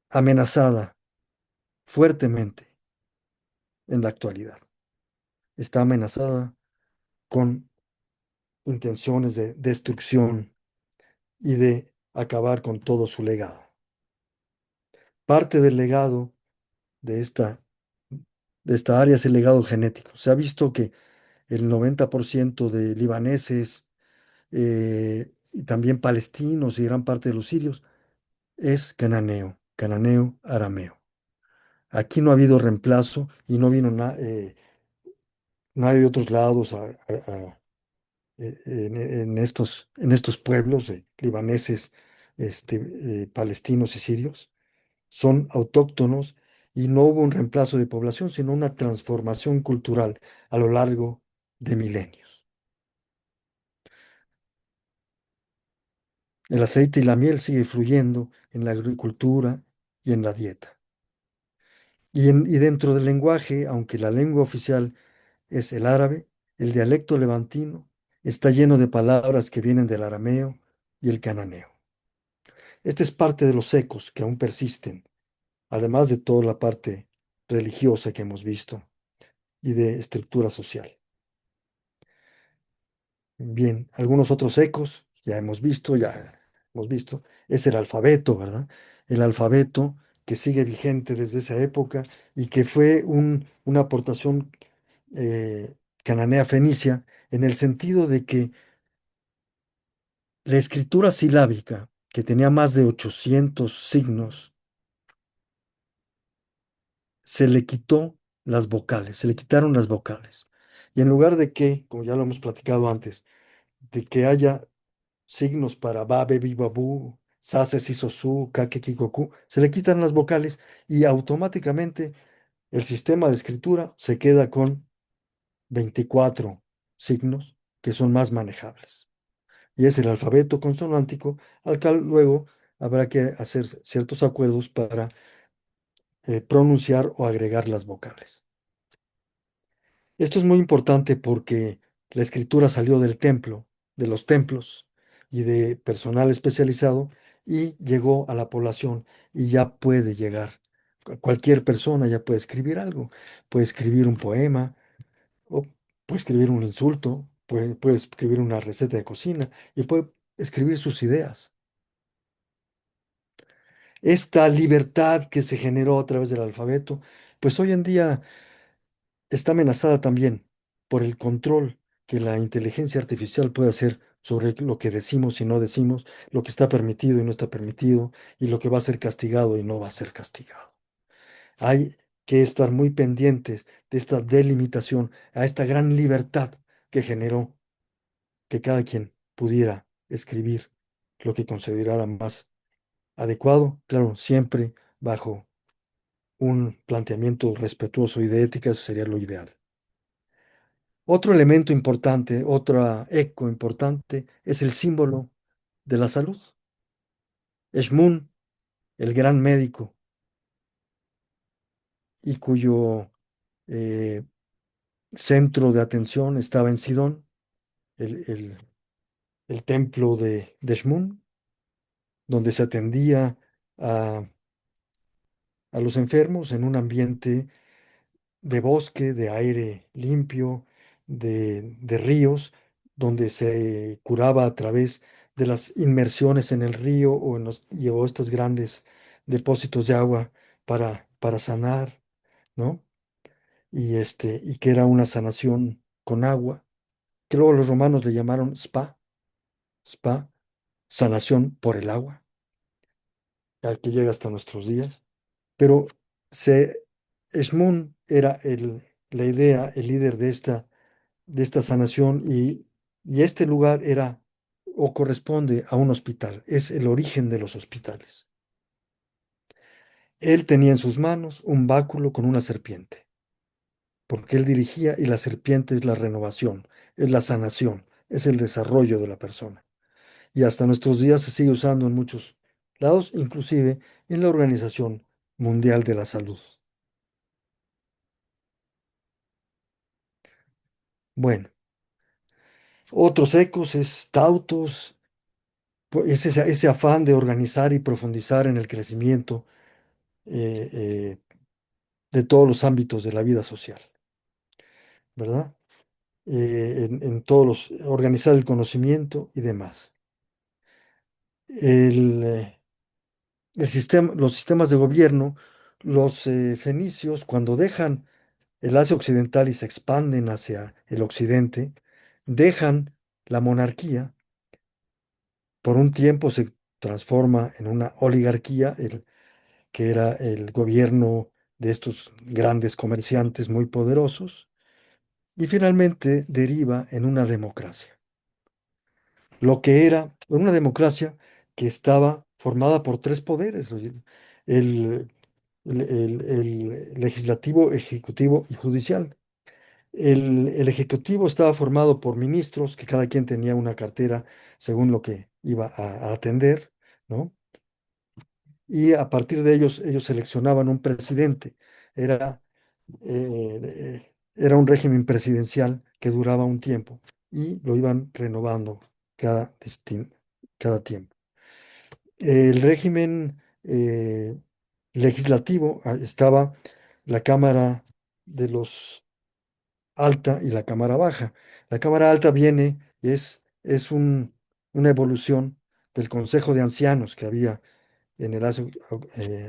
amenazada fuertemente en la actualidad. Está amenazada con intenciones de destrucción y de acabar con todo su legado. Parte del legado de esta área es el legado genético. Se ha visto que el 90% de libaneses y también palestinos y gran parte de los sirios es cananeo, cananeo, arameo. Aquí no ha habido reemplazo y no vino nadie de otros lados en estos pueblos libaneses, palestinos y sirios. Son autóctonos y no hubo un reemplazo de población, sino una transformación cultural a lo largo de milenios. El aceite y la miel sigue fluyendo en la agricultura y en la dieta. Y dentro del lenguaje, aunque la lengua oficial es el árabe, el dialecto levantino está lleno de palabras que vienen del arameo y el cananeo. Este es parte de los ecos que aún persisten, además de toda la parte religiosa que hemos visto y de estructura social. Bien, algunos otros ecos ya hemos visto, es el alfabeto, ¿verdad? El alfabeto que sigue vigente desde esa época y que fue una aportación cananea fenicia en el sentido de que la escritura silábica, que tenía más de 800 signos, se le quitó las vocales, se le quitaron las vocales. Y en lugar de que, como ya lo hemos platicado antes, de que haya signos para ba, be, bi, babu, sa, se, si, so, su, ka, ke, ki, ko, ku, se le quitan las vocales y automáticamente el sistema de escritura se queda con 24 signos que son más manejables. Y es el alfabeto consonántico al cual luego habrá que hacer ciertos acuerdos para pronunciar o agregar las vocales. Esto es muy importante porque la escritura salió del templo, de los templos y de personal especializado y llegó a la población y ya puede llegar. Cualquier persona ya puede escribir algo, puede escribir un poema o puede escribir un insulto, puede escribir una receta de cocina y puede escribir sus ideas. Esta libertad que se generó a través del alfabeto, pues hoy en día está amenazada también por el control que la inteligencia artificial puede hacer sobre lo que decimos y no decimos, lo que está permitido y no está permitido, y lo que va a ser castigado y no va a ser castigado. Hay que estar muy pendientes de esta delimitación, a esta gran libertad que generó que cada quien pudiera escribir lo que considerara más adecuado, claro, siempre bajo un planteamiento respetuoso y de ética, eso sería lo ideal. Otro elemento importante, otro eco importante, es el símbolo de la salud. Eshmun, el gran médico, y cuyo eh, centro de atención estaba en Sidón, el templo de Eshmun, donde se atendía a, a los enfermos en un ambiente de bosque, de aire limpio, de ríos, donde se curaba a través de las inmersiones en el río o llevó estos grandes depósitos de agua para sanar, ¿no? Y que era una sanación con agua, que luego los romanos le llamaron spa, sanación por el agua, al que llega hasta nuestros días. Pero se, Esmún era la idea, el líder de esta sanación y este lugar era o corresponde a un hospital, es el origen de los hospitales. Él tenía en sus manos un báculo con una serpiente, porque él dirigía y la serpiente es la renovación, es la sanación, es el desarrollo de la persona. Y hasta nuestros días se sigue usando en muchos lados, inclusive en la Organización Mundial de la Salud. Bueno, otros ecos es Tautos, es ese afán de organizar y profundizar en el crecimiento eh, eh, de todos los ámbitos de la vida social, ¿verdad? En todos organizar el conocimiento y demás. Los sistemas de gobierno, los fenicios, cuando dejan el Asia Occidental y se expanden hacia el occidente, dejan la monarquía, por un tiempo se transforma en una oligarquía, que era el gobierno de estos grandes comerciantes muy poderosos, y finalmente deriva en una democracia. Lo que era una democracia que estaba formada por tres poderes, el, el legislativo, ejecutivo y judicial. El ejecutivo estaba formado por ministros, que cada quien tenía una cartera según lo que iba a atender, ¿no? Y a partir de ellos seleccionaban un presidente. Era un régimen presidencial que duraba un tiempo y lo iban renovando cada tiempo. El régimen legislativo, estaba la Cámara de los Alta y la Cámara Baja. La Cámara Alta es una evolución del Consejo de Ancianos que había en el Asia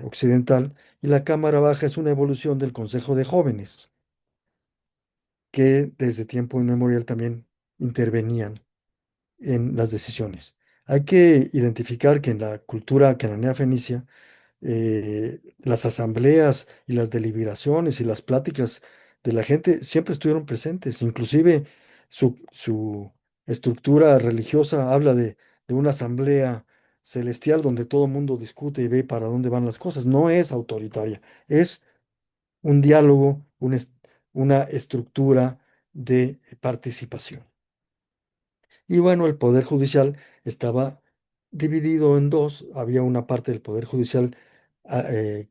Occidental, y la Cámara Baja es una evolución del Consejo de Jóvenes, que desde tiempo inmemorial también intervenían en las decisiones. Hay que identificar que en la cultura cananea fenicia, las asambleas y las deliberaciones y las pláticas de la gente siempre estuvieron presentes. Inclusive su estructura religiosa habla de una asamblea celestial donde todo el mundo discute y ve para dónde van las cosas. No es autoritaria, es un diálogo, una estructura de participación. Y bueno, el Poder Judicial estaba dividido en dos. Había una parte del Poder Judicial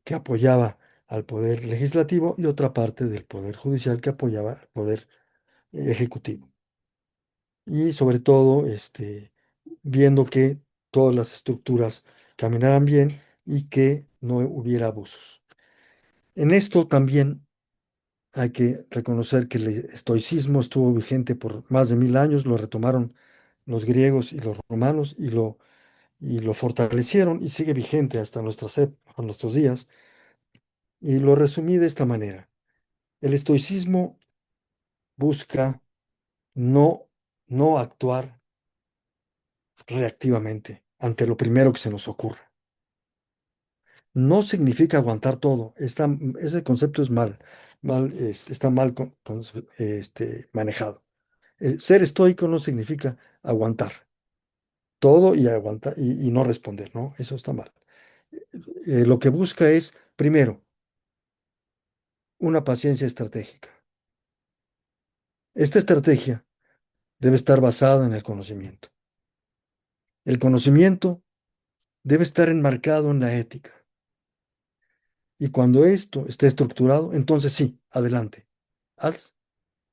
que apoyaba al Poder Legislativo y otra parte del Poder Judicial que apoyaba al Poder Ejecutivo. Y sobre todo, viendo que todas las estructuras caminaran bien y que no hubiera abusos. En esto también hay que reconocer que el estoicismo estuvo vigente por más de 1000 años, lo retomaron los griegos y los romanos y lo fortalecieron y sigue vigente hasta a nuestros días. Y lo resumí de esta manera. El estoicismo busca no, no actuar reactivamente ante lo primero que se nos ocurra. No significa aguantar todo. Ese concepto es está mal manejado. Ser estoico no significa aguantar todo y aguantar y no responder, ¿no? Eso está mal. Lo que busca es, primero, una paciencia estratégica. Esta estrategia debe estar basada en el conocimiento. El conocimiento debe estar enmarcado en la ética. Y cuando esto esté estructurado, entonces sí, adelante. Haz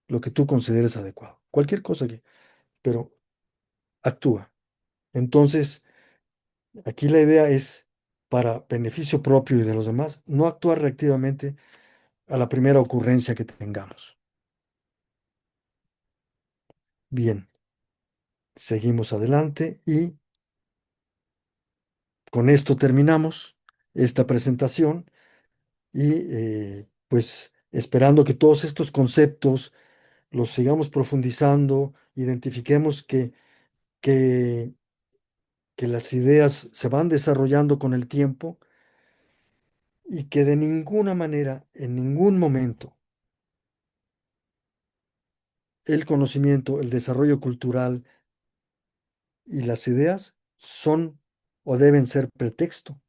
lo que tú consideres adecuado. Cualquier cosa pero actúa. Entonces, aquí la idea es, para beneficio propio y de los demás, no actuar reactivamente a la primera ocurrencia que tengamos. Bien, seguimos adelante y con esto terminamos esta presentación y pues esperando que todos estos conceptos los sigamos profundizando, identifiquemos que, que las ideas se van desarrollando con el tiempo y que de ninguna manera, en ningún momento, el conocimiento, el desarrollo cultural y las ideas son o deben ser pretexto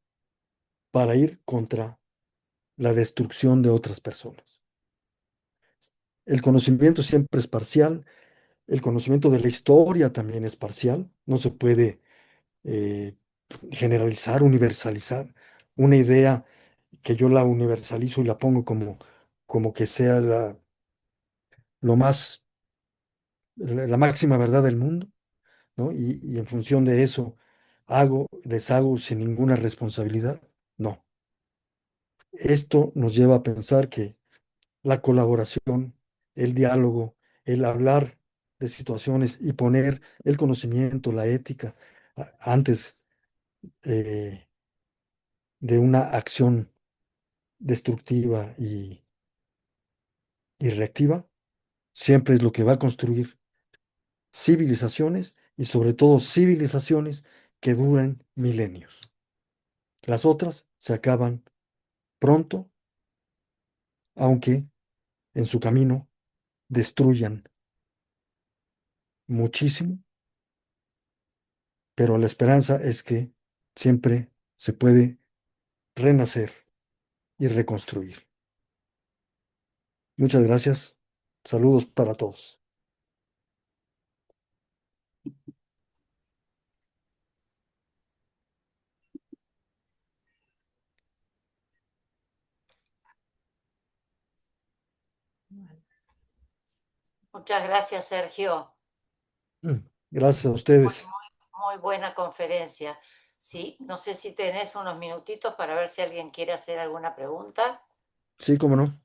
para ir contra la destrucción de otras personas. El conocimiento siempre es parcial, el conocimiento de la historia también es parcial, no se puede eh, generalizar, universalizar una idea que yo la universalizo y la pongo como que sea lo más, la máxima verdad del mundo, ¿no? Y en función de eso hago, deshago sin ninguna responsabilidad. No. Esto nos lleva a pensar que la colaboración, el diálogo, el hablar de situaciones y poner el conocimiento, la ética, antes eh, de una acción destructiva y reactiva, siempre es lo que va a construir civilizaciones y sobre todo civilizaciones que duran milenios. Las otras se acaban pronto, aunque en su camino destruyan muchísimo, pero la esperanza es que siempre se puede renacer y reconstruir. Muchas gracias. Saludos para todos. Muchas gracias, Sergio. Gracias a Muy, ustedes. muy buena conferencia. Sí, no sé si tenés unos minutitos para ver si alguien quiere hacer alguna pregunta. Sí, cómo no.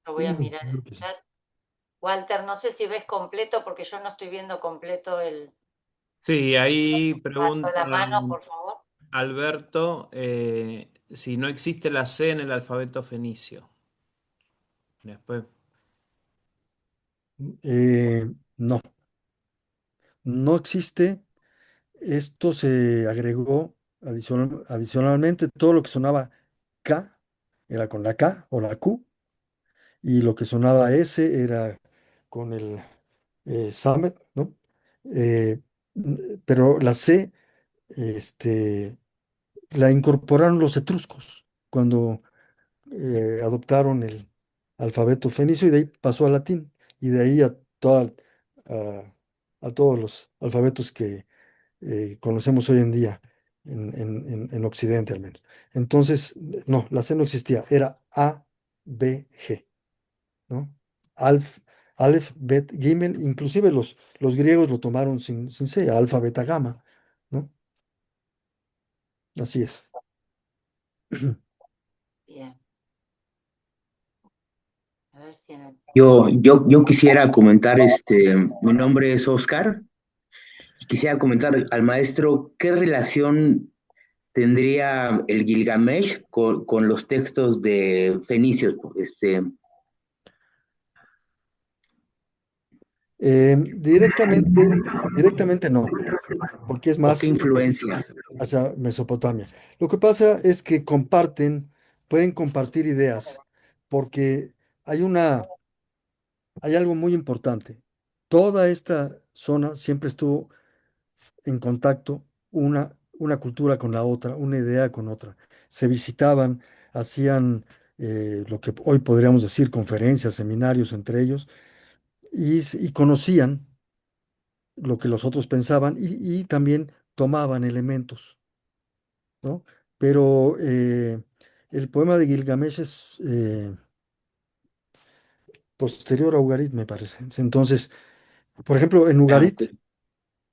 Lo voy a mirar en Claro el que sí. chat. Walter, no sé si ves completo porque yo no estoy viendo completo el... Sí, ahí Levanto pregunta la mano, por favor. Alberto si no existe la C en el alfabeto fenicio. Después, No, no existe. Esto se agregó adicionalmente. Todo lo que sonaba K era con la K o la Q, y lo que sonaba S era con el Samet, ¿no? Eh, pero la C, este, la incorporaron los etruscos cuando adoptaron el alfabeto fenicio y de ahí pasó al latín y de ahí a, a todos los alfabetos que conocemos hoy en día en Occidente al menos. Entonces, no, la C no existía, era A, B, G, ¿no? Alf, Aleph, Bet, Gimel, inclusive los griegos lo tomaron sin C, alfa, beta, gamma, ¿no? Así es. Bien. A ver si en el... Yo quisiera comentar, mi nombre es Oscar, y quisiera comentar al maestro qué relación tendría el Gilgamesh con los textos de Fenicios, Directamente no, porque es o qué más influencia. hacia Mesopotamia. Lo que pasa es que pueden compartir ideas, porque hay hay algo muy importante. Toda esta zona siempre estuvo en contacto una cultura con la otra, una idea con otra. Se visitaban, hacían lo que hoy podríamos decir conferencias, seminarios entre ellos, y conocían lo que los otros pensaban y también tomaban elementos, ¿no? Pero el poema de Gilgamesh es posterior a Ugarit, me parece. Entonces, por ejemplo, Ah, ok.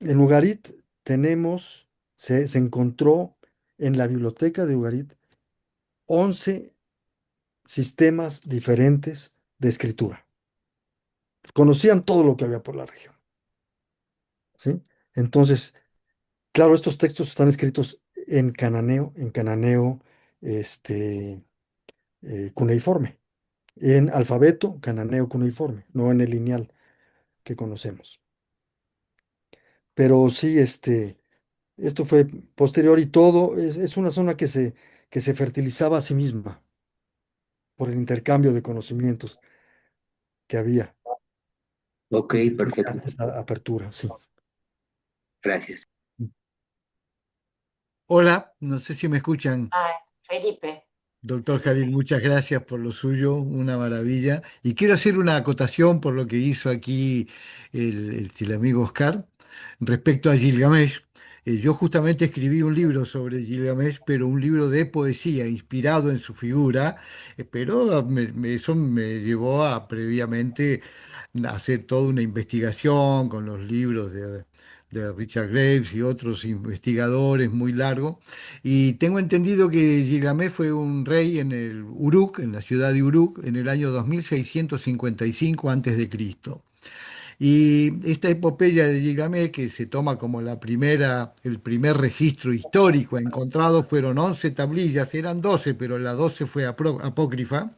En Ugarit se encontró en la biblioteca de Ugarit 11 sistemas diferentes de escritura. Conocían todo lo que había por la región, ¿sí? Entonces, claro, estos textos están escritos en cananeo, este, cuneiforme, en alfabeto cananeo cuneiforme, no en el lineal que conocemos. Pero sí, esto fue posterior y todo, es una zona que se fertilizaba a sí misma por el intercambio de conocimientos que había Ok, y se tenía perfecto. esa apertura, sí. Gracias. Hola, no sé si me escuchan. Ay, Felipe. Doctor Jalil, muchas gracias por lo suyo, una maravilla. Y quiero hacer una acotación por lo que hizo aquí el amigo Oscar respecto a Gilgamesh. Yo justamente escribí un libro sobre Gilgamesh, pero un libro de poesía inspirado en su figura, pero eso me llevó a previamente hacer toda una investigación con los libros de Richard Graves y otros investigadores muy largo. Y tengo entendido que Gilgamesh fue un rey en el Uruk, en la ciudad de Uruk, en el año 2655 antes de Cristo. Y esta epopeya de Gilgamesh, que se toma como el primer registro histórico encontrado, fueron 11 tablillas, eran 12, pero la 12 fue apócrifa.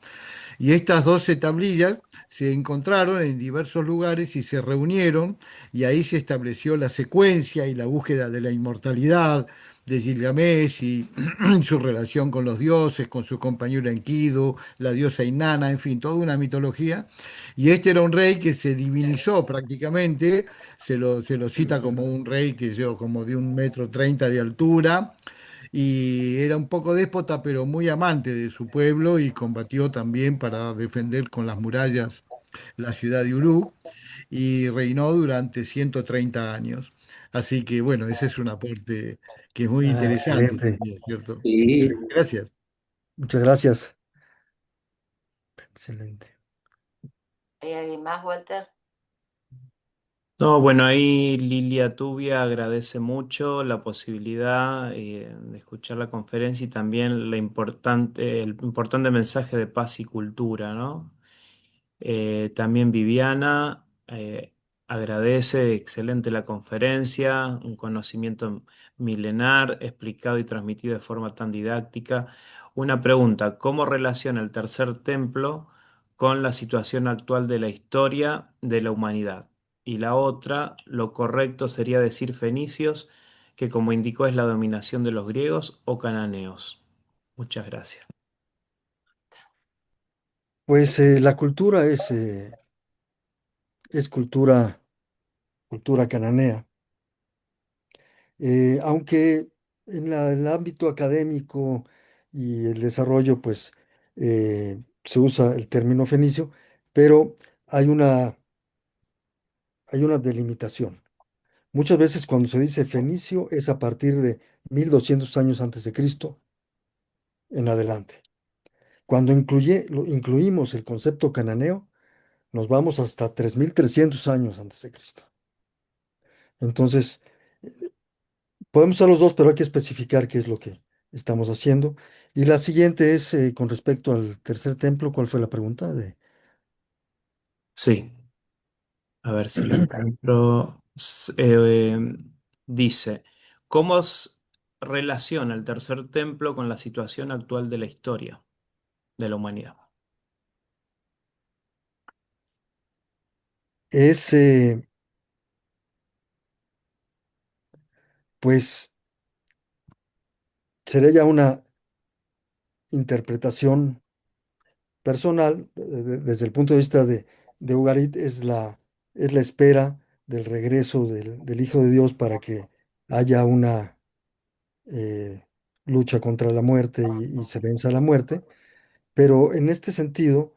Y estas 12 tablillas se encontraron en diversos lugares y se reunieron, y ahí se estableció la secuencia y la búsqueda de la inmortalidad de Gilgamesh y su relación con los dioses, con su compañero Enkidu, la diosa Inanna, en fin, toda una mitología. Y este era un rey que se divinizó prácticamente, se lo cita como un rey que yo, como de 1,30 m de altura, y era un poco déspota, pero muy amante de su pueblo y combatió también para defender con las murallas la ciudad de Uruk y reinó durante 130 años. Así que bueno, ese es un aporte que es muy Ah, interesante excelente. también, ¿cierto? Sí, Gracias. Muchas gracias. Excelente. ¿Hay alguien más, Walter? No, bueno, ahí Lilia Tubia agradece mucho la posibilidad de escuchar la conferencia y también el importante mensaje de paz y cultura, ¿no? También Viviana agradece, excelente la conferencia, un conocimiento milenar explicado y transmitido de forma tan didáctica. Una pregunta, ¿cómo relaciona el tercer templo con la situación actual de la historia de la humanidad? Y la otra, lo correcto sería decir fenicios, que como indicó es la dominación de los griegos o cananeos. Muchas gracias. Pues la cultura es cultura cananea. Aunque en el ámbito académico y el desarrollo, pues se usa el término fenicio, pero hay hay una delimitación. Muchas veces cuando se dice fenicio es a partir de 1200 años antes de Cristo en adelante. Cuando incluimos el concepto cananeo, nos vamos hasta 3300 años antes de Cristo. Entonces, podemos usar los dos, pero hay que especificar qué es lo que estamos haciendo. Y la siguiente es con respecto al tercer templo. ¿Cuál fue la pregunta? Sí. A ver si lo encuentro. Dice, ¿cómo relaciona el tercer templo con la situación actual de la historia de la humanidad? Es, pues, sería ya una interpretación personal, desde el punto de vista de Ugarit, es la espera del regreso del Hijo de Dios para que haya una eh, lucha contra la muerte y se venza la muerte. Pero en este sentido,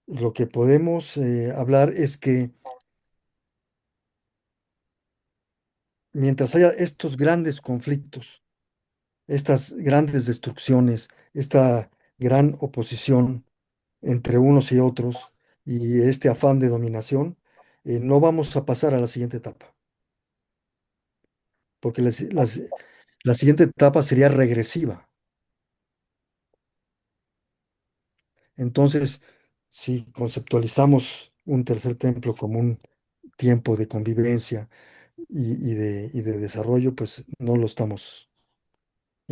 lo que podemos hablar es que mientras haya estos grandes conflictos, estas grandes destrucciones, esta gran oposición entre unos y otros y este afán de dominación, no vamos a pasar a la siguiente etapa, porque la siguiente etapa sería regresiva. Entonces, si conceptualizamos un tercer templo como un tiempo de convivencia y de desarrollo, pues no lo estamos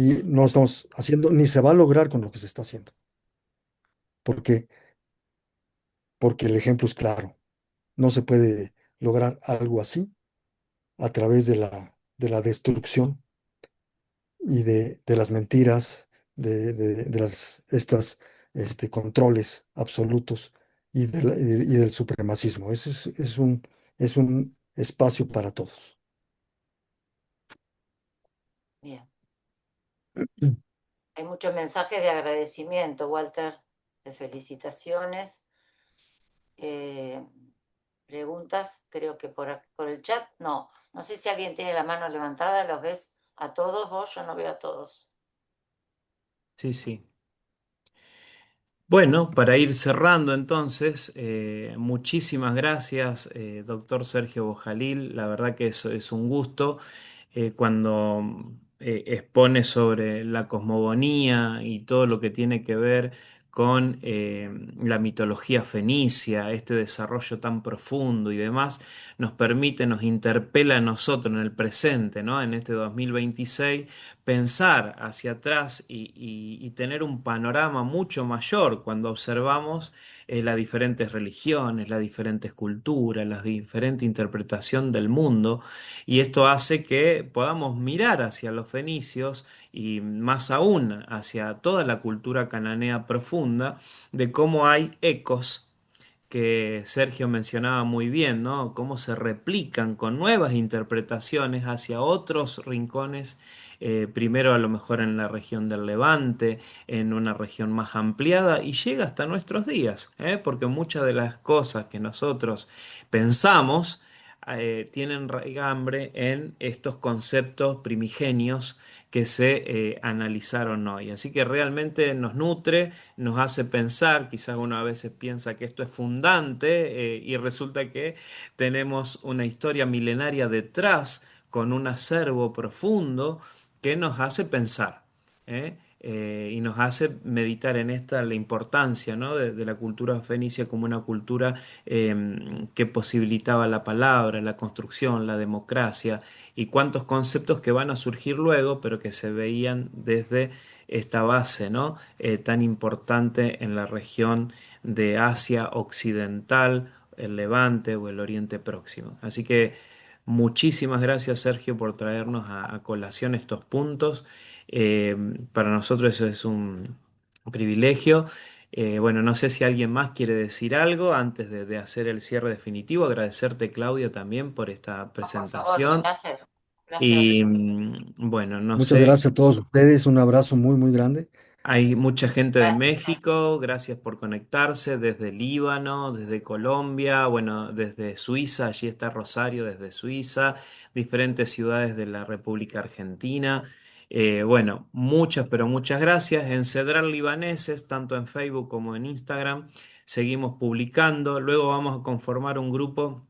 Y no lo estamos haciendo, ni se va a lograr con lo que se está haciendo, porque, porque el ejemplo es claro. No se puede lograr algo así a través de la destrucción y de las mentiras, de estas controles absolutos y del supremacismo. Eso es un espacio para todos. Bien. Hay muchos mensajes de agradecimiento, Walter, de felicitaciones. Eh, preguntas, creo que por el chat. No, no sé si alguien tiene la mano levantada, ¿los ves a todos vos? Yo no veo a todos. Sí, sí. Bueno, para ir cerrando entonces, muchísimas gracias, doctor Sergio Bojalil. La verdad que eso es un gusto cuando expone sobre la cosmogonía y todo lo que tiene que ver con la mitología fenicia, este desarrollo tan profundo y demás, nos permite, nos interpela a nosotros en el presente, ¿no? En este 2026 pensar hacia atrás y tener un panorama mucho mayor cuando observamos las diferentes religiones, las diferentes culturas, la diferente interpretación del mundo. Y esto hace que podamos mirar hacia los fenicios y más aún hacia toda la cultura cananea profunda, de cómo hay ecos que Sergio mencionaba muy bien, ¿no? Cómo se replican con nuevas interpretaciones hacia otros rincones, primero a lo mejor en la región del Levante, en una región más ampliada, y llega hasta nuestros días, ¿eh? Porque muchas de las cosas que nosotros pensamos tienen raigambre en estos conceptos primigenios que se analizaron hoy. Así que realmente nos nutre, nos hace pensar, quizás uno a veces piensa que esto es fundante y resulta que tenemos una historia milenaria detrás con un acervo profundo que nos hace pensar. ¿Eh? Y nos hace meditar en esta la importancia, ¿no? De la cultura fenicia como una cultura que posibilitaba la palabra, la construcción, la democracia y cuántos conceptos que van a surgir luego, pero que se veían desde esta base, ¿no? Tan importante en la región de Asia Occidental, el Levante o el Oriente Próximo. Así que muchísimas gracias, Sergio, por traernos a colación estos puntos. Eh, para nosotros eso es un privilegio. Bueno, no sé si alguien más quiere decir algo antes de hacer el cierre definitivo. Agradecerte, Claudia, también por esta No, por favor, un presentación. placer. Un placer. Y bueno, no Muchas sé. gracias a todos ustedes. Un abrazo muy, muy grande. Hay mucha gente de Gracias. México, gracias por conectarse, desde Líbano, desde Colombia, bueno, desde Suiza, allí está Rosario desde Suiza, diferentes ciudades de la República Argentina. Bueno, muchas, pero muchas gracias. En Cedral Libaneses, tanto en Facebook como en Instagram, seguimos publicando. Luego vamos a conformar un grupo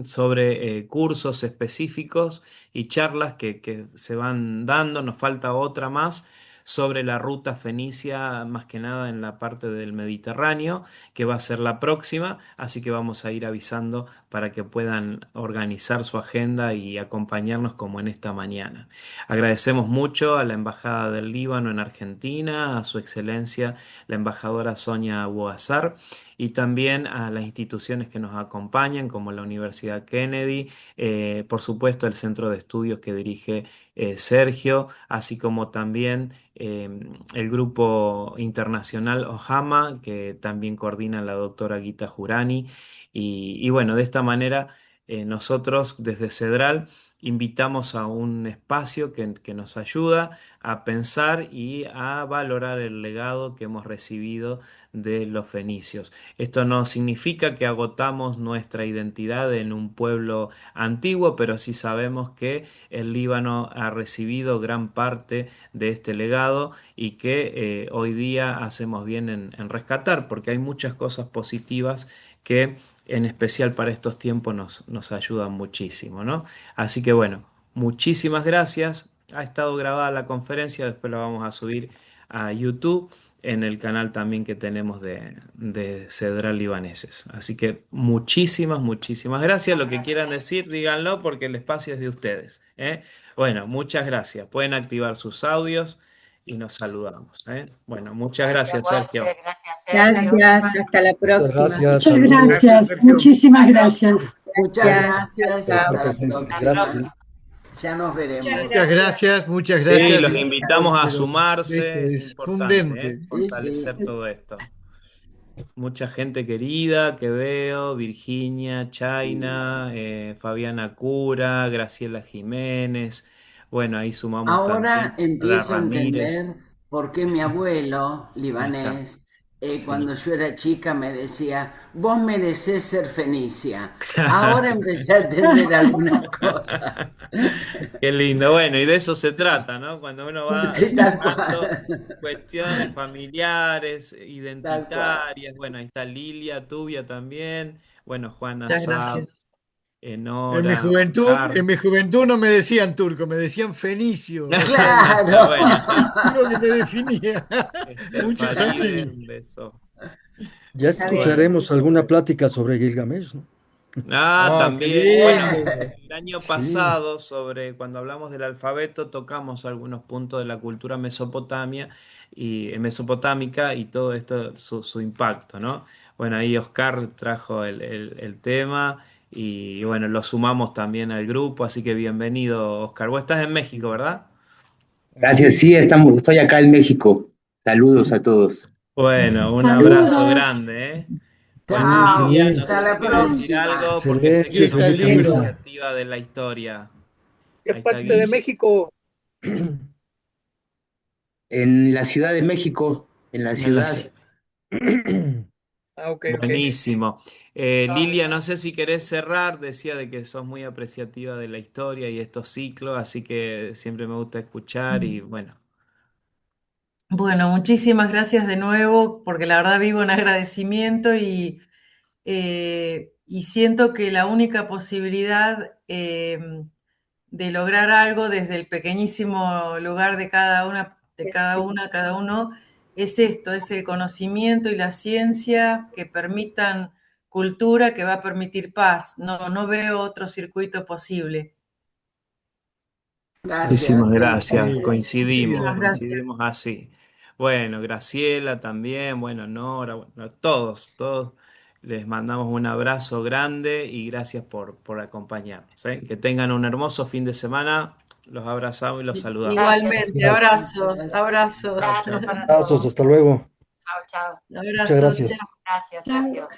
sobre cursos específicos y charlas que se van dando. Nos falta otra más sobre la ruta fenicia, más que nada en la parte del Mediterráneo, que va a ser la próxima, así que vamos a ir avisando para que puedan organizar su agenda y acompañarnos como en esta mañana. Agradecemos mucho a la Embajada del Líbano en Argentina, a su excelencia, la embajadora Sonia Bouazzar, y también a las instituciones que nos acompañan, como la Universidad Kennedy, por supuesto el Centro de Estudios que dirige Sergio, así como también el grupo internacional OHAMA, que también coordina la doctora Gita Jurani. Y bueno, de esta manera nosotros desde Cedral invitamos a un espacio que nos ayuda a pensar y a valorar el legado que hemos recibido de los fenicios. Esto no significa que agotamos nuestra identidad en un pueblo antiguo, pero sí sabemos que el Líbano ha recibido gran parte de este legado y que hoy día hacemos bien en rescatar, porque hay muchas cosas positivas que en especial para estos tiempos nos ayudan muchísimo, ¿no? Así que bueno, muchísimas gracias. Ha estado grabada la conferencia, después la vamos a subir a YouTube. en el canal también que tenemos de Cedral Libaneses. Así que muchísimas gracias. Lo que quieran decir, díganlo porque el espacio es de ustedes, ¿eh? Bueno, muchas gracias. Pueden activar sus audios y nos saludamos, ¿eh? Bueno, muchas gracias, Sergio. Walter, gracias, Sergio. Gracias, hasta la Muchas próxima. gracias, Muchas saludos. gracias, Gracias, Sergio. muchísimas gracias. Muchas gracias. por estar Hasta la presentes. próxima. Gracias. Ya nos veremos. Muchas Sí, gracias. los Y invitamos a pero sumarse, esto es es importante, fundente. Sí, fortalecer sí. todo esto. Mucha gente querida que veo, Virginia, Chaina, Fabiana Cura, Graciela Jiménez. Bueno, ahí sumamos Ahora también a la empiezo a Ramírez. entender por qué mi abuelo Ahí está. libanés, Sí. cuando yo era chica, me decía, vos merecés ser fenicia. Ahora empecé a entender algunas cosas. Qué lindo. Bueno, y de eso se trata, ¿no? Cuando uno va Sí, tal sumando cual. cuestiones familiares, Tal cual. identitarias. Bueno, ahí está Lilia, Tubia también. Bueno, Juana Muchas Saab, gracias. Nora, Oscar. En mi juventud no me decían turco, me decían fenicio. Claro. Bueno, ya. Lo que me definía. Muchos Faride, años. un beso. Ya Está bien. escucharemos alguna plática sobre Gilgamesh, ¿no? Ah, qué También, bueno, lindo. el año Sí. pasado, cuando hablamos del alfabeto, tocamos algunos puntos de la cultura mesopotámica y todo esto, su impacto, ¿no? Bueno, ahí Oscar trajo el tema y bueno, lo sumamos también al grupo, así que bienvenido, Oscar. Vos estás en México, ¿verdad? Gracias, Sí. sí, estoy acá en México. Saludos a todos. Bueno, un abrazo Saludos. grande, ¿eh? Bueno, Sí, qué Chao. Lilia, bien. no Hasta sé si la querés decir próxima. algo, porque sé Sí, que Excelente, sos está Sergio muy lindo. Camilo. apreciativa de la historia. ¿Qué Ahí está parte de Guille. México? En la Ciudad de México, en la En la ciudad. Ah, ok, ok. Buenísimo. Lilia, no sé si querés cerrar, decía de que sos muy apreciativa de la historia y estos ciclos, así que siempre me gusta escuchar y bueno, Bueno, muchísimas gracias de nuevo, porque la verdad vivo en agradecimiento y siento que la única posibilidad de lograr algo desde el pequeñísimo lugar cada uno, es esto, es el conocimiento y la ciencia que permitan cultura que va a permitir paz. No veo otro circuito posible. Gracias. muchísimas gracias, Sí, Muchísimas gracias. coincidimos así. Bueno, Graciela también, bueno, Nora, bueno, todos les mandamos un abrazo grande y gracias por acompañarnos, ¿eh? Que tengan un hermoso fin de semana, los abrazamos y los saludamos. Gracias. Igualmente, Gracias. abrazos, Gracias. abrazos. Chao, chao. Abrazo para Abrazos, todos. hasta luego. Chao, chao. Muchas Abrazos, gracias. chao. Gracias, Chao. Sergio.